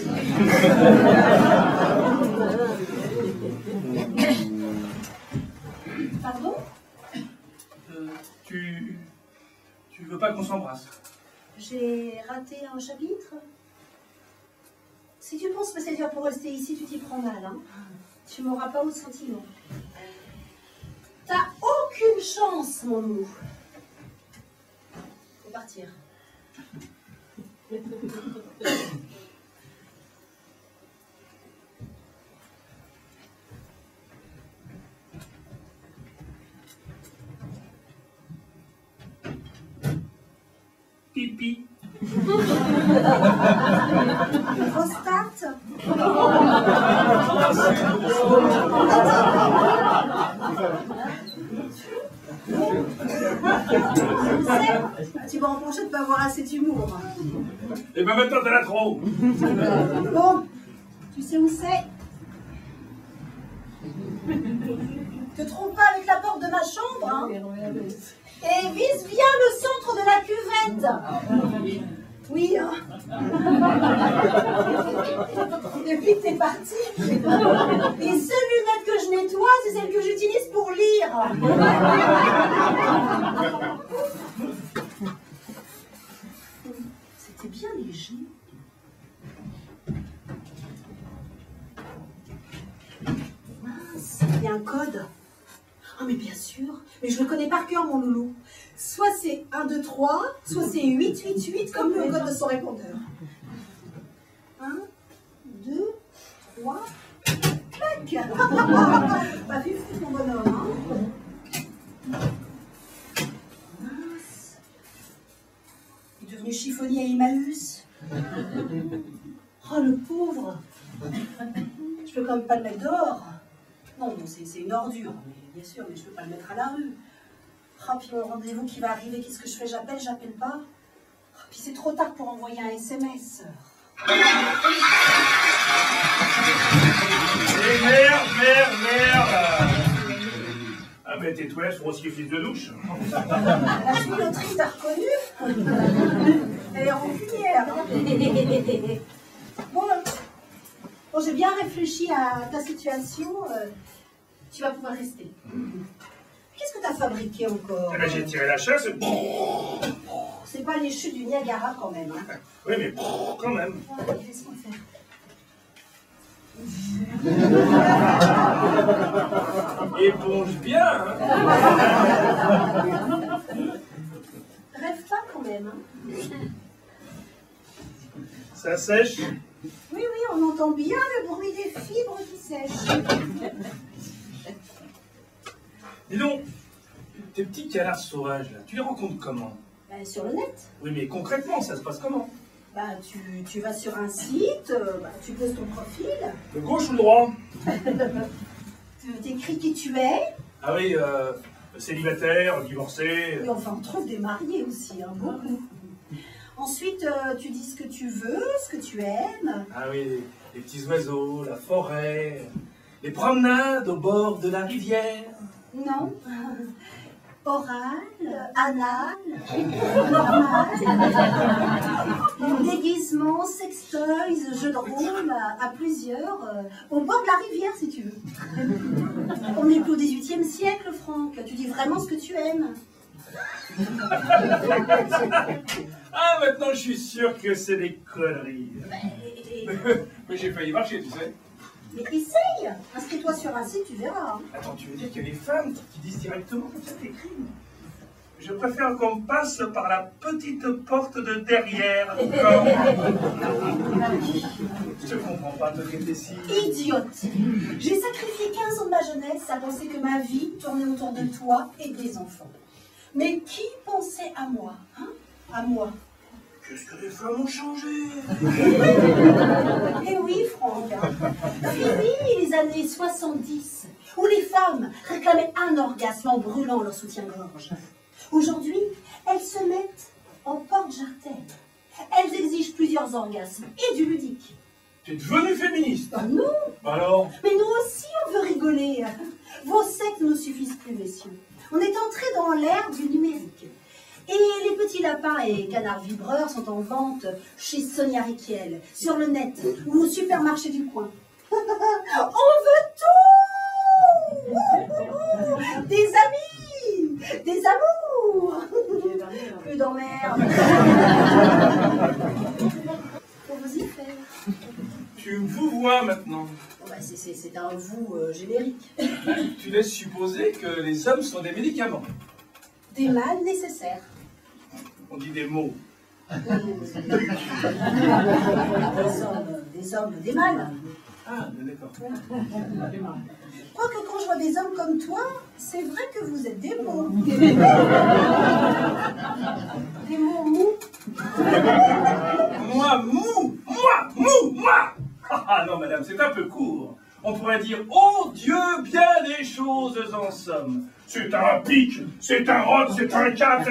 Pardon? Tu veux pas qu'on s'embrasse? J'ai raté un chapitre? Si tu penses me séduire pour rester ici, tu t'y prends mal, hein? Tu m'auras pas au sentiment. T'as aucune chance, mon loup. Faut partir. Pipi. Prostate. Tu vas reprocher de ne pas avoir assez d'humour. Et ben maintenant t'en as trop. Bon, tu sais où c'est? Te trompe pas avec la porte de ma chambre, hein? Et vise bien le centre de la cuvette. Oui, hein? Depuis que t'es parti, les seules lunettes que je nettoie, c'est celles que j'utilise pour lire. C'était bien léger. Mince, il y a un code. Ah, mais bien sûr, mais je le connais par cœur, mon loulou. Soit c'est 1, 2, 3, soit c'est 8, 8, 8, comme le code de son répondeur. 1, 2, 3, clac. Bah, fais fou, mon bonhomme, hein. Mince. Il est devenu chiffonnier à Emmaüs. Oh, le pauvre. Je peux quand même pas le mettre dehors. Non, c'est une ordure, mais bien sûr, mais je peux pas le mettre à la rue. Ah, puis mon rendez-vous qui va arriver, qu'est-ce que je fais? J'appelle pas. Ah, puis c'est trop tard pour envoyer un SMS. Et merde. Ah mais tes toilettes sont aussi fils de douche. La tuyauterie, t'as reconnu? Elle est rancunière. Bon, j'ai bien réfléchi à ta situation. Tu vas pouvoir rester. Qu'est-ce que t'as fabriqué encore? Eh ben, j'ai tiré la chasse. C'est pas les chutes du Niagara quand même. Hein. Oui, mais quand même. Allez, laisse-moi faire. Éponge bien, hein. Rêve pas quand même. Hein. Ça sèche. Oui, on entend bien le bruit des fibres qui sèchent. Dis donc, tes petits canards sauvages, là, tu les rencontres comment? Sur le net. Oui, mais concrètement, ça se passe comment? Bah, tu vas sur un site, tu poses ton profil. De gauche ou de droit? Tu écris qui tu es. Ah oui, Célibataire, divorcé. Oui, enfin, on trouve des mariés aussi, hein, beaucoup. Ensuite, tu dis ce que tu veux, ce que tu aimes. Ah oui, les petits oiseaux, la forêt, les promenades au bord de la rivière. Non. Oral, anal, normal, déguisement, sextoys, jeux de rôle à plusieurs, au bord de la rivière si tu veux. On n'est plus au XVIIIe siècle, Franck. Tu dis vraiment ce que tu aimes. Ah, maintenant je suis sûr que c'est des conneries. Mais j'ai failli marcher, tu sais. Mais essaye. Inscris-toi sur un site, tu verras. Hein. Attends, tu veux dire qu'il y a des femmes qui disent directement comme ça tes crimes? Je préfère qu'on passe par la petite porte de derrière. Je ne comprends pas de t'es si... Idiote. J'ai sacrifié 15 ans de ma jeunesse à penser que ma vie tournait autour de toi et des enfants. Mais qui pensait à moi, hein? À moi. Qu'est-ce que les femmes ont changé? Eh oui, Franck. Fini les années 70, où les femmes réclamaient un orgasme en brûlant leur soutien-gorge. Aujourd'hui, elles se mettent en porte-jartel. Elles exigent plusieurs orgasmes et du ludique. Tu es devenue féministe? Ah non. Alors? Mais nous aussi, on veut rigoler. Vos sectes ne nous suffisent plus, messieurs. On est entré dans l'ère du numérique. Et les petits lapins et canards vibreurs sont en vente chez Sonia Rykiel, sur le net ou au supermarché du coin. On veut tout! Des amis! Des amours! Plus d'emmerde! Pour vous y faire. Tu vous vois maintenant. Bon, bah, c'est un vous générique. Tu laisses supposer que les hommes sont des médicaments. Des mâles nécessaires. On dit des mots. Des hommes, des mâles. Ah, d'accord. Quoique quand je vois des hommes comme toi, c'est vrai que vous êtes des mots. Des mots mous. Moi, mou! Moi! Ah non, madame, c'est un peu court. On pourrait dire, oh Dieu, bien des choses en somme. C'est un pic, c'est un roc, c'est un cap,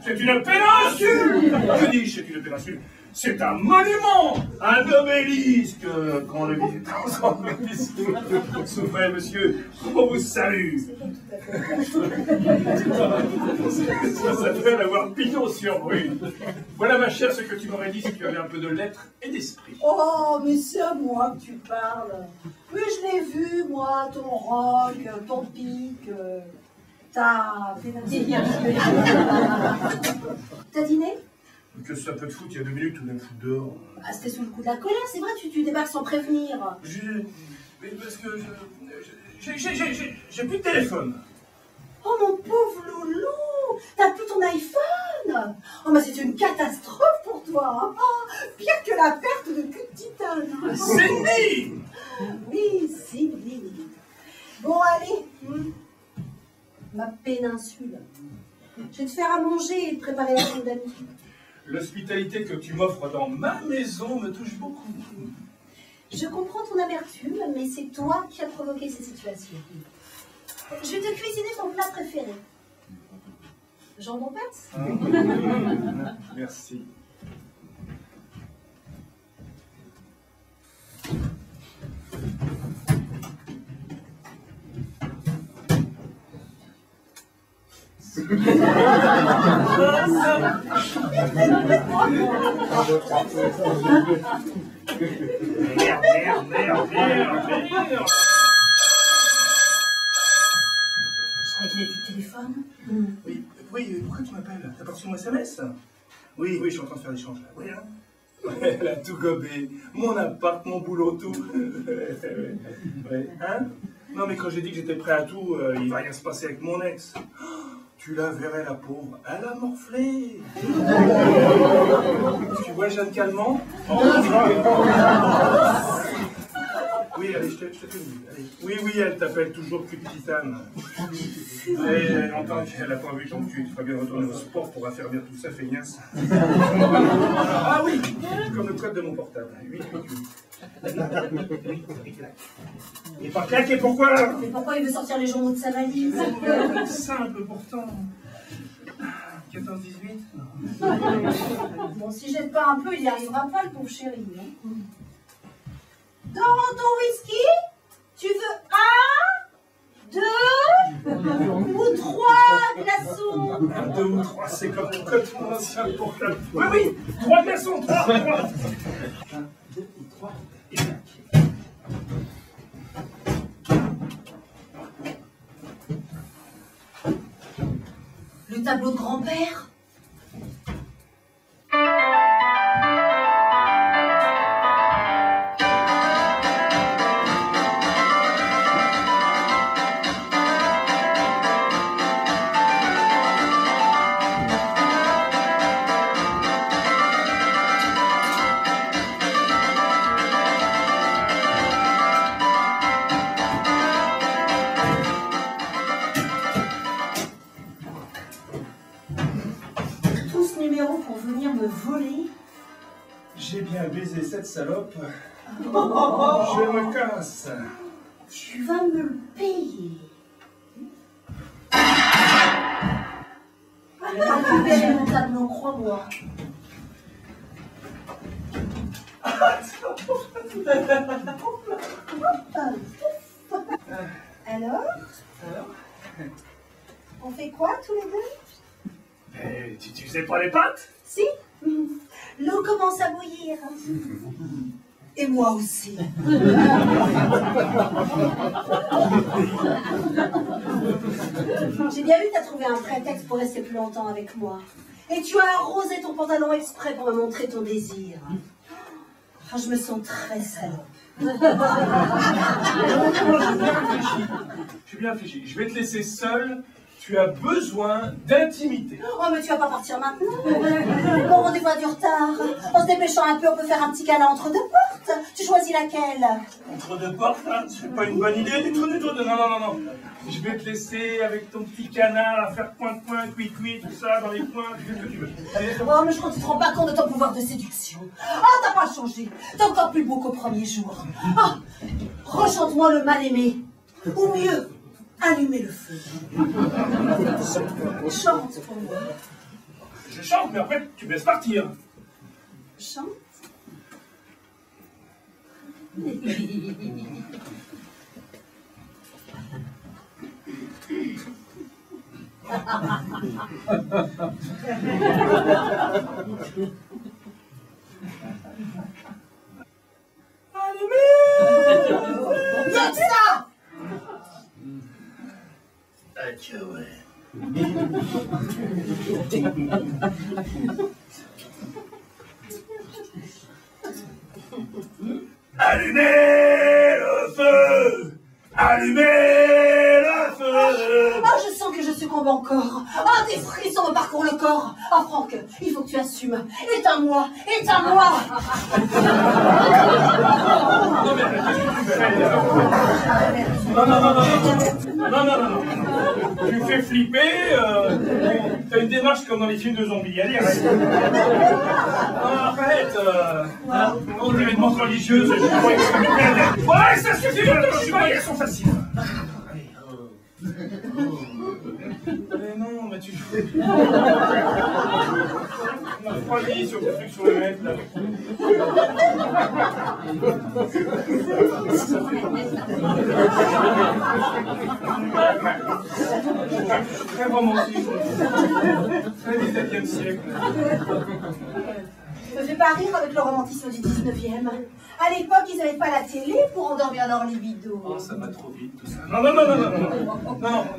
c'est une péninsule. Que dis-je, c'est une péninsule? C'est un monument, un obélisque. Quand on le visite ensemble, souffrez, monsieur, on vous salue. Ça s'appelle avoir pignon sur rue. Voilà, ma chère, ce que tu m'aurais dit si tu avais un peu de lettres et d'esprit. Oh, mais c'est à moi que tu parles. Oui, je l'ai vu, moi, ton roc, ton pic, ta péninsule. T'as dîné? Que ça peut te foutre, il y a 2 minutes, tout d'un foutre dehors. Ah, c'était sous le coup de la colère, c'est vrai, tu débarques sans prévenir. Mais parce que j'ai plus de téléphone. Oh mon pauvre loulou, t'as plus ton iPhone. Oh mais c'est une catastrophe pour toi. Hein. Oh, pire que la perte de queue de titane. Cindy! Oui, Cindy. Bon allez, ma péninsule. Je vais te faire à manger et te préparer la chambre d'amis. L'hospitalité que tu m'offres dans ma maison me touche beaucoup. Je comprends ton amertume, mais c'est toi qui as provoqué ces situations. Je vais te cuisiner ton plat préféré. Jambon pâte. Merci. Merde. Je réglais le téléphone. Oui, pourquoi tu m'appelles? T'as pas reçu mon SMS? Oui, je suis en train de faire l'échange là. Oui, hein? Ouais, elle a tout gobé. Mon appart, mon boulot, tout. Ouais. Hein? Non, mais quand j'ai dit que j'étais prêt à tout, il va rien se passer avec mon ex. Tu la verrais, la pauvre. Elle a morflé. Tu vois Jeanne Calment? Oui, Oui, allez, je te fais une. Allez. Oui, oui, elle t'appelle toujours cul de titane. Et longtemps qu'elle n'a pas vu ton cul. Tu feras bien retourner au sport pour affermir tout ça, feignasse. Ah oui, comme le code de mon portable. 888. Et pas claqué, pourquoi? Mais pourquoi il veut sortir les journaux de sa valise? Simple pourtant. 14-18. Bon, si j'aide pas un peu, il n'y arrivera pas, le pauvre chéri. Hein. Dans ton whisky, tu veux 1, 2 ou 3 glaçons? 2 ou 3, c'est comme le code de mon ancien portable. Oui, oui, 3 glaçons, 3. 1, 2 et 3, et 5. Le tableau de grand-père? Voler? J'ai bien baisé cette salope. Je me casse. Tu vas me le payer. Je vais récupérer mon tableau, crois-moi. Alors? On fait quoi tous les deux? Tu sais pas les pâtes? Si. L'eau commence à bouillir. Et moi aussi. J'ai bien vu que tu as trouvé un prétexte pour rester plus longtemps avec moi. Et tu as arrosé ton pantalon exprès pour me montrer ton désir. Ah, je me sens très salope. J'ai bien réfléchi. Je vais te laisser seul. Tu as besoin d'intimité. Oh, mais tu vas pas partir maintenant. Mon rendez-vous a du retard. En se dépêchant un peu, on peut faire un petit câlin entre deux portes. Tu choisis laquelle? Entre deux portes, là? C'est pas une bonne idée du tout. Non. Je vais te laisser avec ton petit canard à faire point, cuit, tout ça, dans les coins. Tu fais ce que tu veux. Allez. Oh, mais je crois que tu te rends pas compte de ton pouvoir de séduction. Ah, t'as pas changé. T'es encore plus beau qu'au premier jour. Ah, rechante-moi le mal-aimé. Ou mieux, allumer le feu. Chante pour moi. Je chante, mais après, tu me laisses partir. Chante. Note ça! Ah, tiens, ouais. Allumez le feu! Allumez le feu! Ah, je sens que je succombe encore. Ah, des frissons me parcourent le corps. Ah, Franck, il faut que tu assumes. Éteins-moi, éteins-moi. Non, mais qu'est-ce que tu fais? Non. Tu me fais flipper. T'as une démarche comme dans les films de zombies. Allez, arrête. Arrête. Oh, les événements religieux, je croyais que ça me plaisait. Ouais, ça suffit, je croyais qu'elles sont faciles. Mais non, mais tu fais. On a refroidi sur le truc sur le mec, là. Très romantique. Très 17e siècle. Ne fais pas rire avec le romantisme du 19e. À l'époque, ils n'avaient pas la télé pour endormir leur libido. Oh, ça va trop vite, tout ça.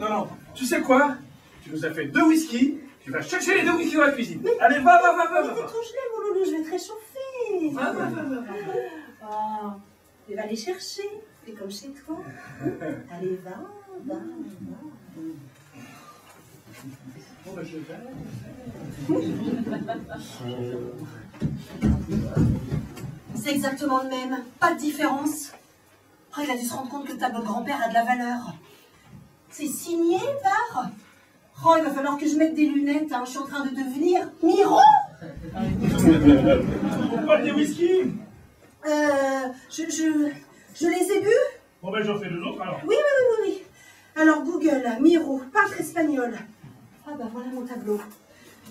Non. Tu sais quoi? Tu nous as fait 2 whisky. Tu vas chercher les 2 whisky dans la cuisine. Allez, va. Mais touche-les, mon loulou, je vais te réchauffer. Va. Oh, tu vas les chercher. C'est comme chez toi. Allez, va. Bon, bah, je vais. C'est exactement le même. Pas de différence. Oh, il a dû se rendre compte que le tableau de grand-père a de la valeur. C'est signé par... Oh, il va falloir que je mette des lunettes, hein. Je suis en train de devenir Miro. On parle des whisky. Je les ai bu. Bon ben j'en fais 2 autres alors. Oui. Alors Google, Miro, peintre espagnol. Ah bah voilà mon tableau.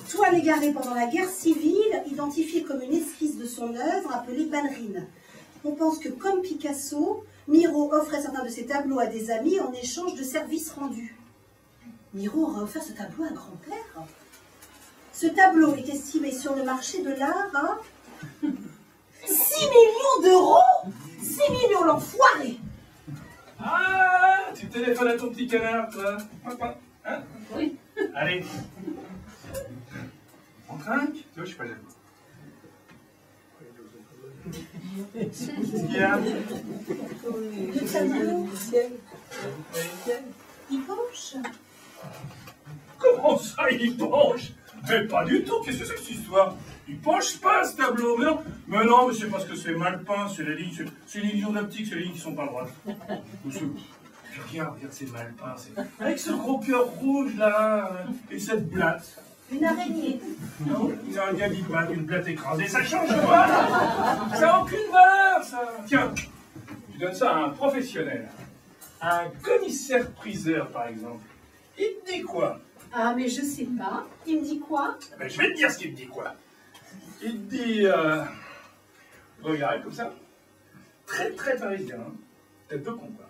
Toile égarée pendant la guerre civile, identifiée comme une esquisse de son œuvre appelée ballerine. On pense que comme Picasso, Miro offrait certains de ses tableaux à des amis en échange de services rendus. Miro aura offert ce tableau à grand-père. Ce tableau est estimé sur le marché de l'art à 6 millions d'euros. 6 millions, l'enfoiré. Ah, tu téléphones à ton petit canard, toi. Hein? Oui. Allez. On trinque? Tu vois, je suis pas jaloux. Qu'est-ce qu'il y a? Le tableau, il penche. Comment ça, il penche? Mais pas du tout, qu'est-ce que c'est que cette histoire? Il penche pas ce tableau, mais non, mais c'est parce que c'est mal peint, c'est les lignes, c'est l'illusion d'optique, c'est les lignes qui sont pas droites. Regarde, c'est mal peint, avec ce gros cœur rouge là, et cette blatte. Une araignée. Non, il a un gars qui blatte, une blatte écrasée, ça change pas. Ça n'a aucune valeur, ça. Tiens, tu donnes ça à un professionnel, à un commissaire-priseur par exemple. Il te dit quoi? Ah, mais je sais pas. Il me dit quoi? Ben, je vais te dire ce qu'il te dit quoi. Il te dit, regarde comme ça, très très parisien, hein. Tête de con quoi.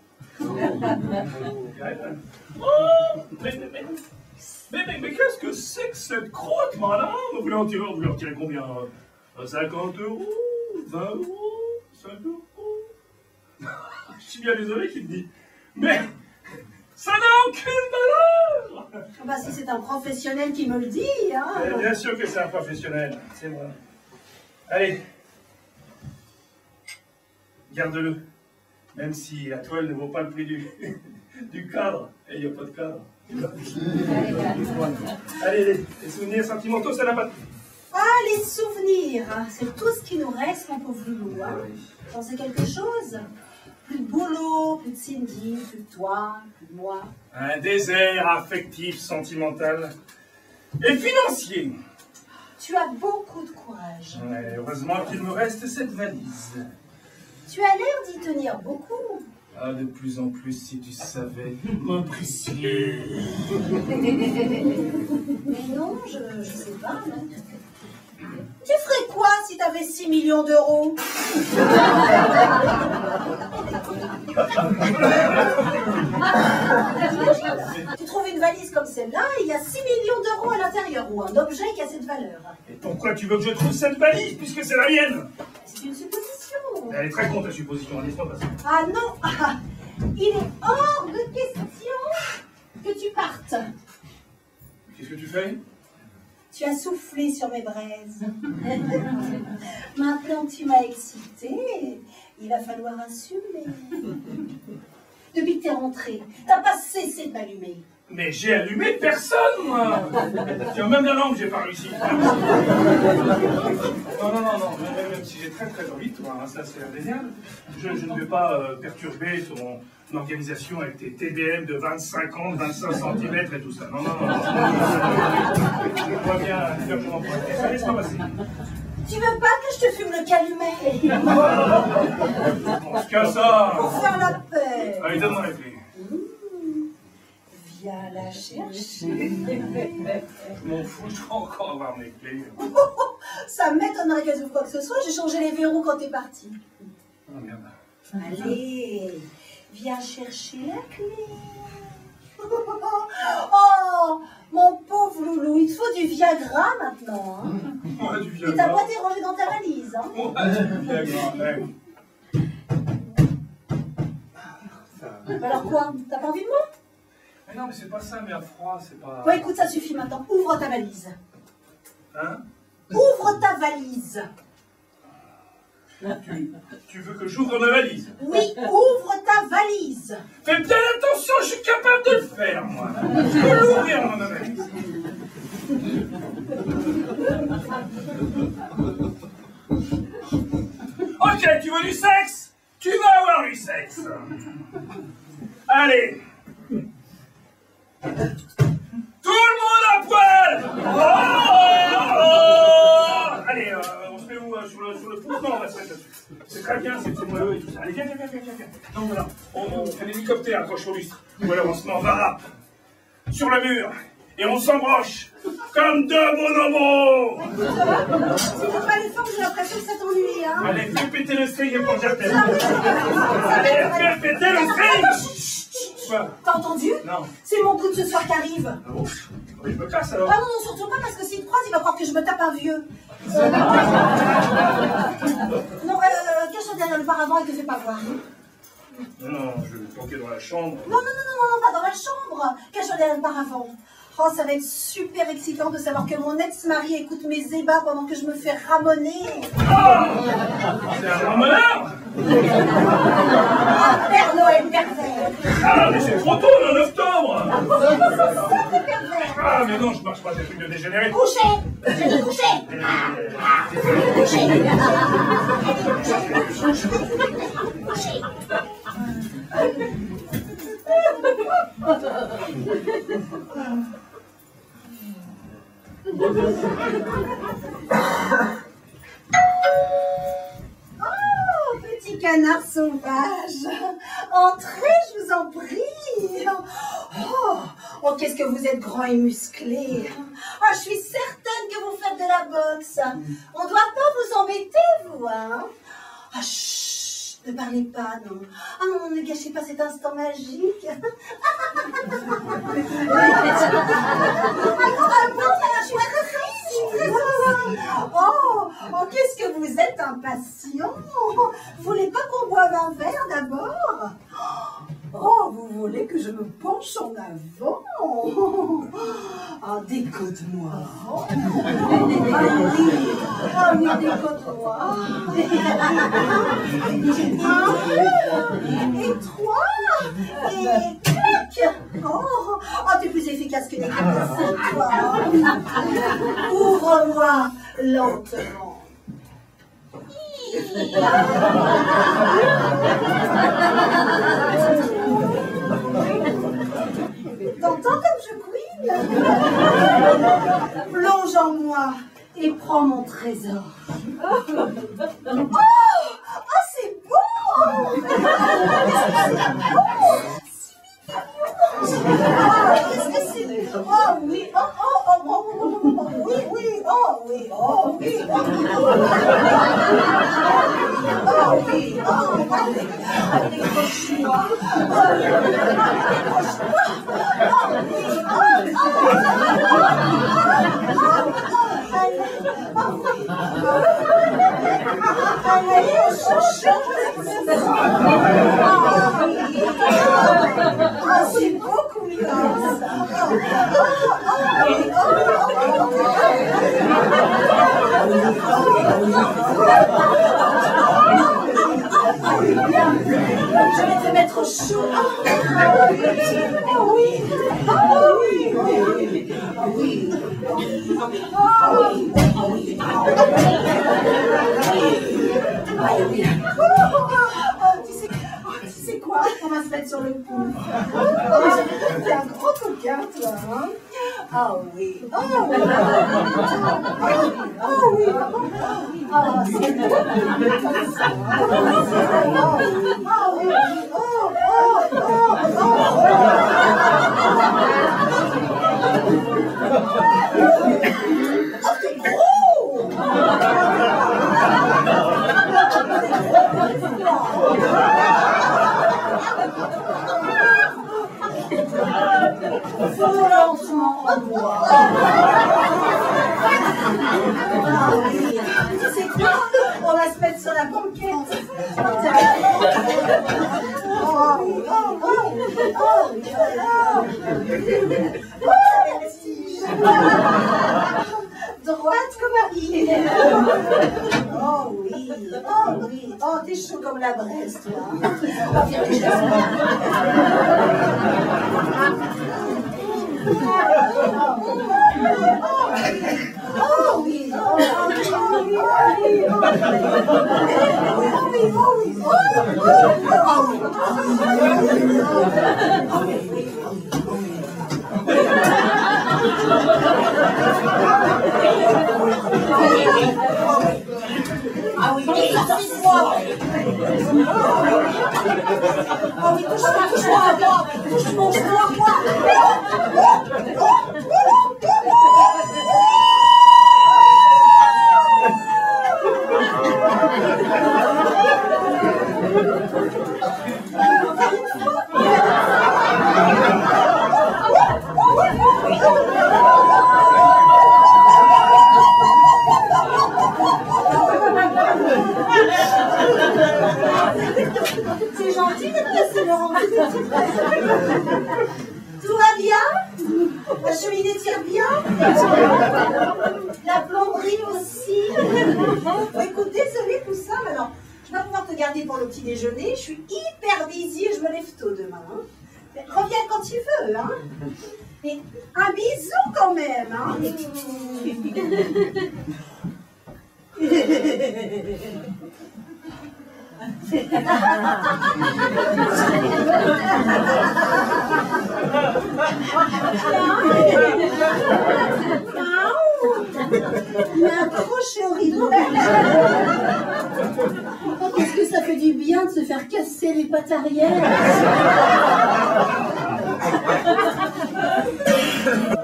Mais qu'est-ce que c'est que cette crotte, madame? Vous voulez en tirer combien? 50 €, 20 €, 5 €. Je suis bien désolé qu'il te dit. Mais ça n'a aucune valeur! Ah bah si c'est un professionnel qui me le dit, hein. Bien sûr que c'est un professionnel, c'est moi. Allez, garde-le. Même si la toile ne vaut pas le prix du cadre. Et il n'y a pas de cadre. Allez, les souvenirs sentimentaux, ça n'a pas de prix. Ah, les souvenirs, hein. C'est tout ce qui nous reste, mon pauvre loulou, hein. Pensez quelque chose? Plus de boulot, plus de Cindy, plus de toi, plus de moi. Un désert affectif, sentimental et financier. Tu as beaucoup de courage. Ouais, heureusement qu'il me reste cette valise. Tu as l'air d'y tenir beaucoup. Ah, de plus en plus, si tu savais, mon précieux. Mais non, je sais pas. Hein. Tu ferais quoi si tu avais 6 millions d'euros? Tu trouves une valise comme celle-là, il y a 6 millions d'euros à l'intérieur, ou un objet qui a cette valeur. Et pourquoi tu veux que je trouve cette valise, puisque c'est la mienne? C'est une supposition. Elle est très con ta supposition, laisse-moi passer. Ah non, ah, il est hors de question que tu partes. Qu'est-ce que tu fais? Tu as soufflé sur mes braises. Maintenant que tu m'as excité, il va falloir assumer. Depuis que t'es rentré, t'as pas cessé de m'allumer. Mais j'ai allumé personne, moi. Tiens, même la lampe, j'ai pas réussi. Non, même si j'ai très très envie de toi, hein, ça c'est indéniable, je ne vais pas perturber ton organisation avec tes TBM de 25 ans, 25 cm et tout ça. Non. Je vois bien, exactement pas. Laisse-moi passer. Tu veux pas que je te fume le calumet? On se casse ça. Pour faire la paix. Allez, donne-moi la clé. Viens la chercher. Je m'en fous, je dois encore avoir mes clés. Ça m'étonnerait qu'elle ouvre quoi que ce soit, j'ai changé les verrous quand t'es parti. Oh merde. Allez, viens chercher la clé. Oh, mon pauvre loulou, il te faut du Viagra maintenant. Hein. Ouais, du Et Viagra. ta boîte est rangée dans ta valise. Hein. Ouais, du Viagra, ouais. Alors quoi? T'as pas envie de moi? Mais non, mais c'est pas ça, mais à froid, c'est pas... Bon, écoute, ça suffit maintenant. Ouvre ta valise. Hein? Ouvre ta valise. Tu veux que j'ouvre ma valise? Oui, ouvre ta valise. Fais bien attention, je suis capable de le faire, moi. Je peux l'ouvrir, ma valise. Ok, tu veux du sexe? Tu vas avoir revoir du sexe. Allez. Tout le monde à poil. Oh. Allez, on se met où sur le pouce? Non, on va se mettre là-dessus. C'est très bien, c'est moelleux et tout ça. Allez, viens. Non, voilà. On fait l'hélicoptère, accroche au lustre. Ou alors on se met en varap sur le mur. Et on s'embroche comme deux bonhomos. Si vous pas les formes, j'ai l'impression que ça t'ennuie, hein. Allez, fais péter le string et prends ta tête. Allez, fais péter le string. T'as entendu? Non. C'est mon coup de ce soir qui arrive. Ah bon? Je me casse alors. Ah non, surtout pas, parce que s'il te croise, il va croire que je me tape un vieux. Non, cache-toi derrière le paravent et te fais pas voir. Non, je vais me planquer dans la chambre. Non, pas dans la chambre. Cache-toi derrière le paravent. Oh, ça va être super excitant de savoir que mon ex-mari écoute mes ébats pendant que je me fais ramoner. Oh, c'est un ramoneur. Ah, Père Noël pervers. Ah, mais c'est trop tôt, le 9 octobre. Ça, c'est pervers. Ah, mais non, je marche pas des trucs de dégénérés. Couchez. Je dis coucher. Couchez. Oh, petit canard sauvage, entrez, je vous en prie. Oh, qu'est-ce que vous êtes grand et musclé. Ah, je suis certaine que vous faites de la boxe. On ne doit pas vous embêter, vous, hein. Ah, chut, ne parlez pas, non. Ah non, ne gâchez pas cet instant magique. Ah bon, je suis oh, qu'est-ce que vous êtes impatient. Vous voulez pas qu'on boive un verre d'abord? Oh, vous voulez que je me penche en avant? Ah, décote-moi. Ah oui, décote-moi. Et trois, et clac. Oh, t'es plus efficace que des cadenas, toi. Ouvre-moi lentement. T'entends comme je couine? Plonge en moi et prends mon trésor. Oh, c'est beau! Qu'est-ce que c'est beau? Oh oui, oui, décroche-moi. Allez, on s'enchaîne. Ah, c'est beaucoup mieux. Je vais te mettre chaud. Tu sais quoi? On va se mettre sur le pouce. T'es un gros coquin, toi, hein? Ah oui. Ah oui. Ah, c'est bon. Tu sais quoi? On va se mettre sur la banquette. Droite comme Ariel. Oh oui, oh t'es chaud comme la braise, toi. Oh, viens, je oh Oh oui, touche-moi, touche-moi, moi. C'est gentil de me laisser le rendre. Tout va bien? La cheminée tire bien? La plomberie aussi? Écoute, désolé pour ça, mais alors, je vais pas pouvoir te garder pour le petit déjeuner. Je suis hyper busy et je me lève tôt demain. Hein. Reviens quand tu veux. Hein. Et un bisou quand même. Hein. Il a accroché au rideau. Qu'est-ce que ça fait du bien de se faire casser les pattes arrière.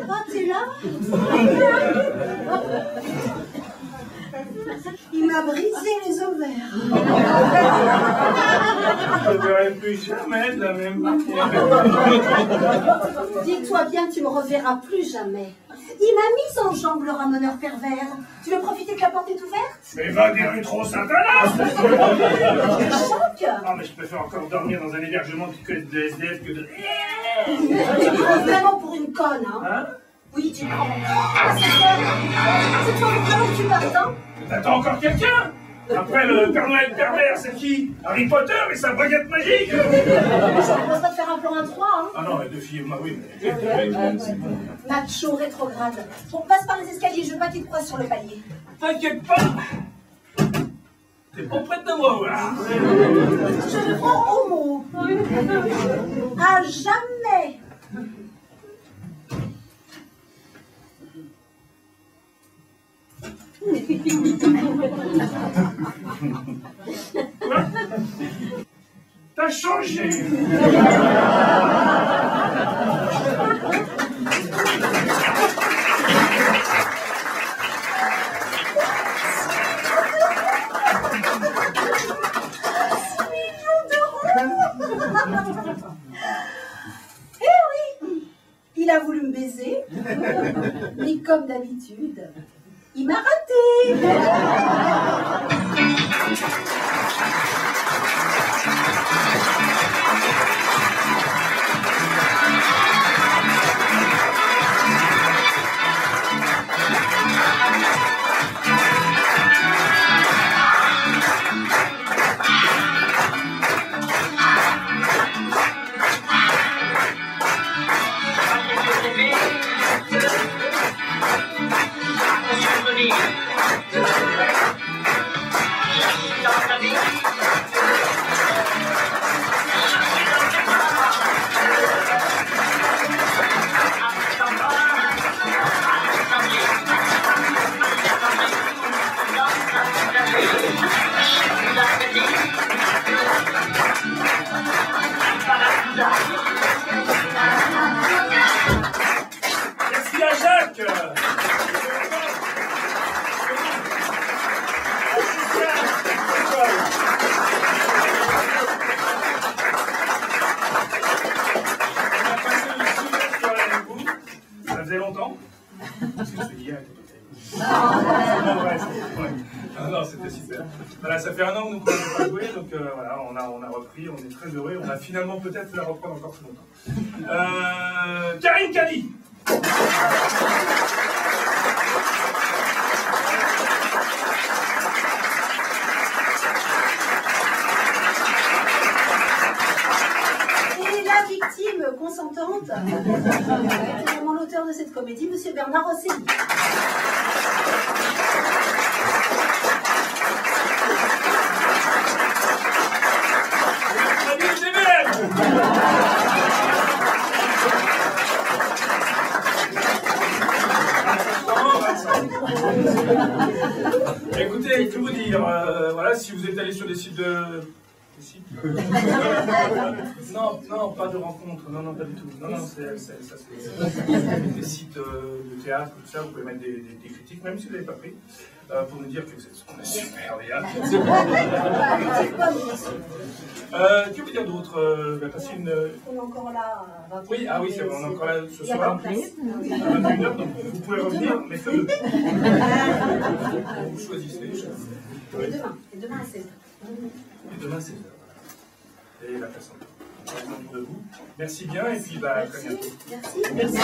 Ah, t'es là? Il m'a brisé les ovaires. Je ne verrai plus jamais de la même manière. Dis-toi bien que tu me reverras plus jamais. Il m'a mise en jambe, le ramoneur pervers. Tu veux profiter que la porte est ouverte? Mais va des rétro Satanas! Choc! Ah, mais je préfère encore dormir dans un hébergement qui connaît de SDF que de... Tu me prends vraiment pour une conne, hein? Hein? Oui, tu me prends. C'est toi vraiment que tu m'attends? T'attends encore quelqu'un? Après le Père Noël pervers, c'est qui? Harry Potter et sa baguette magique? Je ne pense pas de faire un plan à 3, hein? Ah non, les deux filles, moi oui, mais... Macho rétrograde. Bon, passe par les escaliers, je veux pas qu'il te croise sur le palier. T'inquiète pas! T'es pas prête de me revoir. Je le prends au mot. À jamais. Quoi? T'as changé. Eh oui, il a voulu me baiser, mais comme d'habitude, il m'a raté. Qu'est-ce qu'il y a, Jacques? Ça faisait longtemps? Parce que celui-là était Ah non, c'était super. Voilà, ça fait 1 an que nous n'avons pas joué, donc voilà, on a repris, on est très heureux, on a finalement peut-être pu la reprendre encore plus longtemps. Karine Kali. Et la victime consentante, c'est vraiment l'auteur de cette comédie, Monsieur Bernard Rosselli. Écoutez, que vous dire, voilà, si vous êtes allé sur des sites de... Des sites non, pas de rencontres, non, pas du tout. Non, c'est des sites de théâtre, tout ça, vous pouvez mettre des critiques, même si vous n'avez pas pris, pour nous dire que vous êtes super bien. Que vous dire d'autre? Passer une... On est encore là à 21h. Oui, ah oui, c'est bon, on est encore là ce soir. À 21h, donc vous pouvez revenir, mais faites-le. Vous choisissez. Et demain à 16h. Et demain, c'est l'heure. Et la façon. De vous. Merci bien, et puis bah, à très bientôt. Merci.